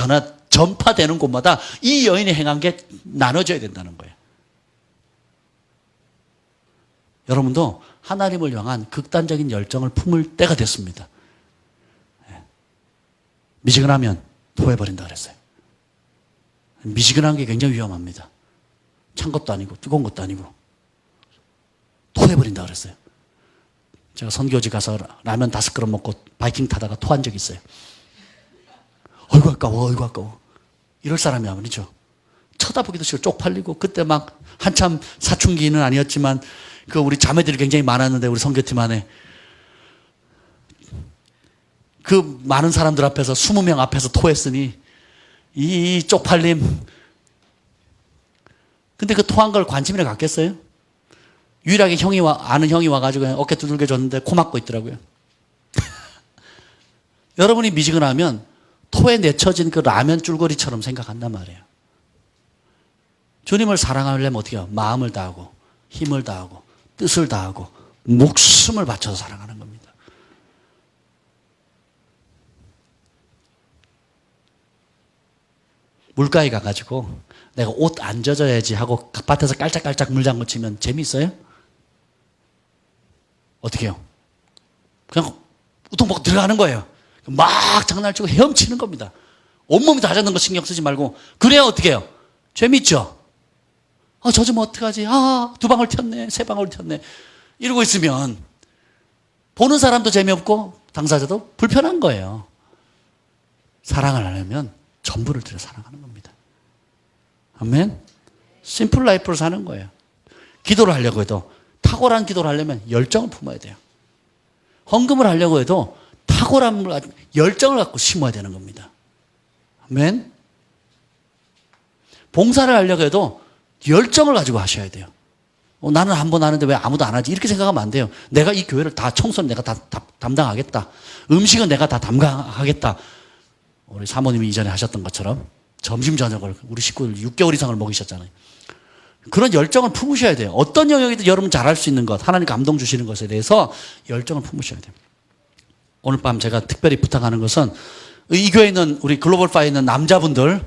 전파되는 곳마다 이 여인이 행한 게 나눠져야 된다는 거예요. 여러분도 하나님을 향한 극단적인 열정을 품을 때가 됐습니다. 미지근하면 토해버린다 그랬어요. 미지근한 게 굉장히 위험합니다. 찬 것도 아니고 뜨거운 것도 아니고 토해버린다 그랬어요. 제가 선교지 가서 라면 5그릇 먹고 바이킹 타다가 토한 적이 있어요. 어이구 아까워, 어이구 아까워. 이럴 사람이 아니죠. 쳐다보기도 싫고 쪽팔리고, 그때 막 한참 사춘기는 아니었지만 우리 자매들이 굉장히 많았는데 우리 선교팀 안에 그 많은 사람들 앞에서 20명 앞에서 토했으니 이 쪽팔림. 근데 그 토한 걸 관심이라 갖겠어요? 유일하게 아는 형이 와가지고 어깨 두들겨 줬는데 코 막고 있더라고요. 여러분이 미지근하면 토에 내쳐진 그 라면 줄거리처럼 생각한단 말이에요. 주님을 사랑하려면 어떻게 해요? 마음을 다하고 힘을 다하고 뜻을 다하고 목숨을 바쳐서 사랑하는 겁니다. 물가에 가가지고 내가 옷 안 젖어야지 하고 밭에서 깔짝깔짝 물장구 치면 재미있어요? 어떻게 해요? 그냥 우통 먹고 들어가는 거예요. 막 장난치고 헤엄치는 겁니다. 온몸이 다 젖는 거 신경 쓰지 말고. 그래야 어떻게 해요? 재밌죠? 젖으면 어떡하지? 2방울 튀었네, 3방울 튀었네. 이러고 있으면 보는 사람도 재미없고 당사자도 불편한 거예요. 사랑을 하려면 전부를 들여 사랑하는 겁니다. 아멘? 심플 라이프를 사는 거예요. 기도를 하려고 해도 탁월한 기도를 하려면 열정을 품어야 돼요. 헌금을 하려고 해도 탁월한 열정을 갖고 심어야 되는 겁니다. 아멘? 봉사를 하려고 해도 열정을 가지고 하셔야 돼요. 나는 한 번 하는데 왜 아무도 안 하지? 이렇게 생각하면 안 돼요. 내가 이 교회를 다 청소는 내가 다 담당하겠다. 음식은 내가 다 담당하겠다. 우리 사모님이 이전에 하셨던 것처럼 점심 저녁을 우리 식구들 6개월 이상을 먹이셨잖아요. 그런 열정을 품으셔야 돼요. 어떤 영역이든 여러분 잘할 수 있는 것, 하나님 감동 주시는 것에 대해서 열정을 품으셔야 돼요. 오늘 밤 제가 특별히 부탁하는 것은 이 교회에 있는 우리 글로벌 파이에 있는 남자분들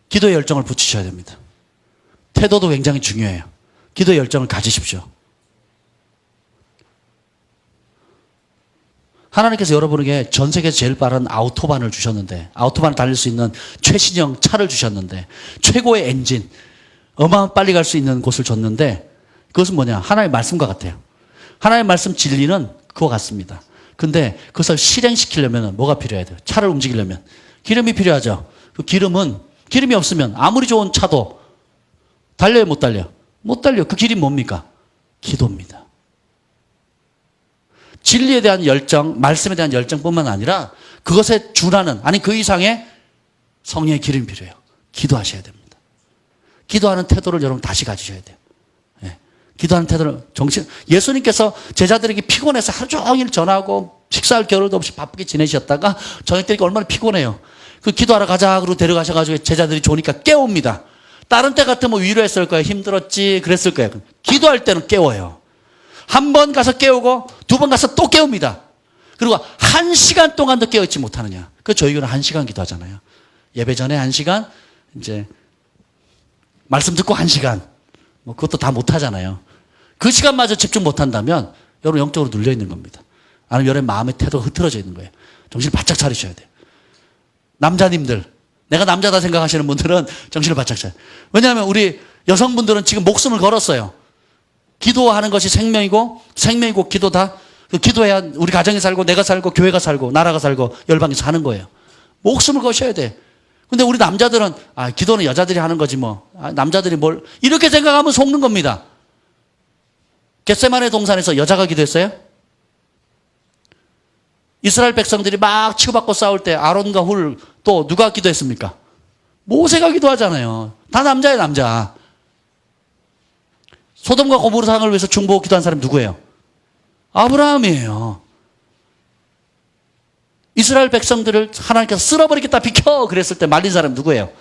기도의 열정을 붙이셔야 됩니다. 태도도 굉장히 중요해요. 기도의 열정을 가지십시오. 하나님께서 여러분에게 전 세계에서 제일 빠른 아우토반을 주셨는데, 아우토반을 달릴 수 있는 최신형 차를 주셨는데, 최고의 엔진, 어마어마하게 빨리 갈 수 있는 곳을 줬는데, 그것은 뭐냐? 하나님의 말씀과 같아요. 하나님의 말씀 진리는 그와 같습니다. 근데 그것을 실행시키려면 뭐가 필요해야 돼요? 차를 움직이려면 기름이 필요하죠. 그 기름이 없으면 아무리 좋은 차도 달려요, 못 달려? 못 달려. 그 길이 뭡니까? 기도입니다. 진리에 대한 열정, 말씀에 대한 열정뿐만 아니라 그것에 준하는, 아니 그 이상의 성령의 기름이 필요해요. 기도하셔야 됩니다. 기도하는 태도를 여러분 다시 가지셔야 돼요. 예. 기도하는 태도를 예수님께서 제자들에게 피곤해서 하루 종일 전하고 식사할 겨를도 없이 바쁘게 지내셨다가 저녁 때 얼마나 피곤해요. 그 기도하러 가자 그러고 데려가셔가지고 제자들이 좋으니까 깨웁니다. 다른 때 같으면 위로했을 거예요. 힘들었지 그랬을 거예요. 기도할 때는 깨워요. 한 번 가서 깨우고 두 번 가서 또 깨웁니다. 그리고 1시간 동안도 깨어있지 못하느냐. 그 저희 교회는 1시간 기도하잖아요. 예배 전에 1시간, 이제 말씀 듣고 1시간. 뭐 그것도 다 못하잖아요. 그 시간마저 집중 못한다면 여러분 영적으로 눌려 있는 겁니다. 아니면 여러분 마음의 태도가 흐트러져 있는 거예요. 정신을 바짝 차리셔야 돼요. 남자님들, 내가 남자다 생각하시는 분들은 정신을 바짝 차려요. 왜냐하면 우리 여성분들은 지금 목숨을 걸었어요. 기도하는 것이 생명이고 기도다. 기도해야 우리 가정이 살고 내가 살고 교회가 살고 나라가 살고 열방이 사는 거예요. 목숨을 거셔야 돼. 근데 우리 남자들은 기도는 여자들이 하는 거지 뭐. 남자들이 뭘 이렇게 생각하면 속는 겁니다. 겟세마네 동산에서 여자가 기도했어요? 이스라엘 백성들이 막 치고받고 싸울 때 아론과 훌 또 누가 기도했습니까? 모세가 기도하잖아요. 다 남자예요, 남자. 소돔과 고모라 상을 위해서 중보고 기도한 사람이 누구예요? 아브라함이에요. 이스라엘 백성들을 하나님께서 쓸어버리겠다 비켜 그랬을 때 말린 사람이 누구예요?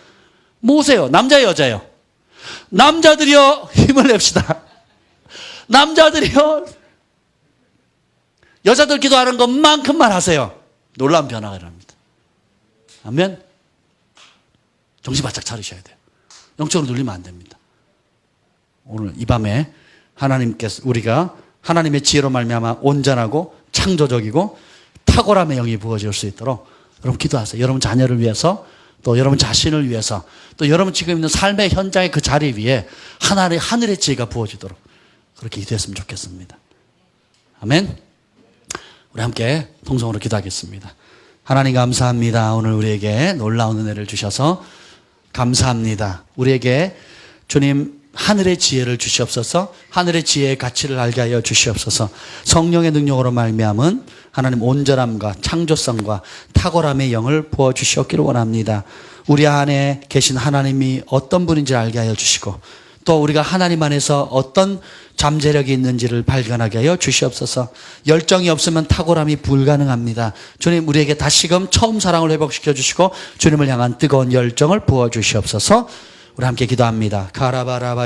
모세요. 남자예요, 여자예요? 남자들이요, 힘을 냅시다. 남자들이요, 여자들 기도하는 것만큼만 하세요. 놀라운 변화가 일어납니다. 아멘. 정신 바짝 차리셔야 돼요. 영적으로 눌리면 안 됩니다. 오늘 이 밤에 하나님께서 우리가 하나님의 지혜로 말미암아 온전하고 창조적이고 탁월함의 영이 부어질 수 있도록 여러분 기도하세요. 여러분 자녀를 위해서 또 여러분 자신을 위해서 또 여러분 지금 있는 삶의 현장의 그 자리 위에 하늘의 지혜가 부어지도록 그렇게 기도했으면 좋겠습니다. 아멘. 우리 함께 통성으로 기도하겠습니다. 하나님 감사합니다. 오늘 우리에게 놀라운 은혜를 주셔서 감사합니다. 우리에게 주님 하늘의 지혜를 주시옵소서. 하늘의 지혜의 가치를 알게 하여 주시옵소서. 성령의 능력으로 말미암은 하나님 온전함과 창조성과 탁월함의 영을 부어주시옵기를 원합니다. 우리 안에 계신 하나님이 어떤 분인지 알게 하여 주시고 또 우리가 하나님 안에서 어떤 잠재력이 있는지를 발견하게 하여 주시옵소서. 열정이 없으면 탁월함이 불가능합니다. 주님 우리에게 다시금 처음 사랑을 회복시켜 주시고 주님을 향한 뜨거운 열정을 부어주시옵소서. 우리 함께 기도합니다. 가라바라바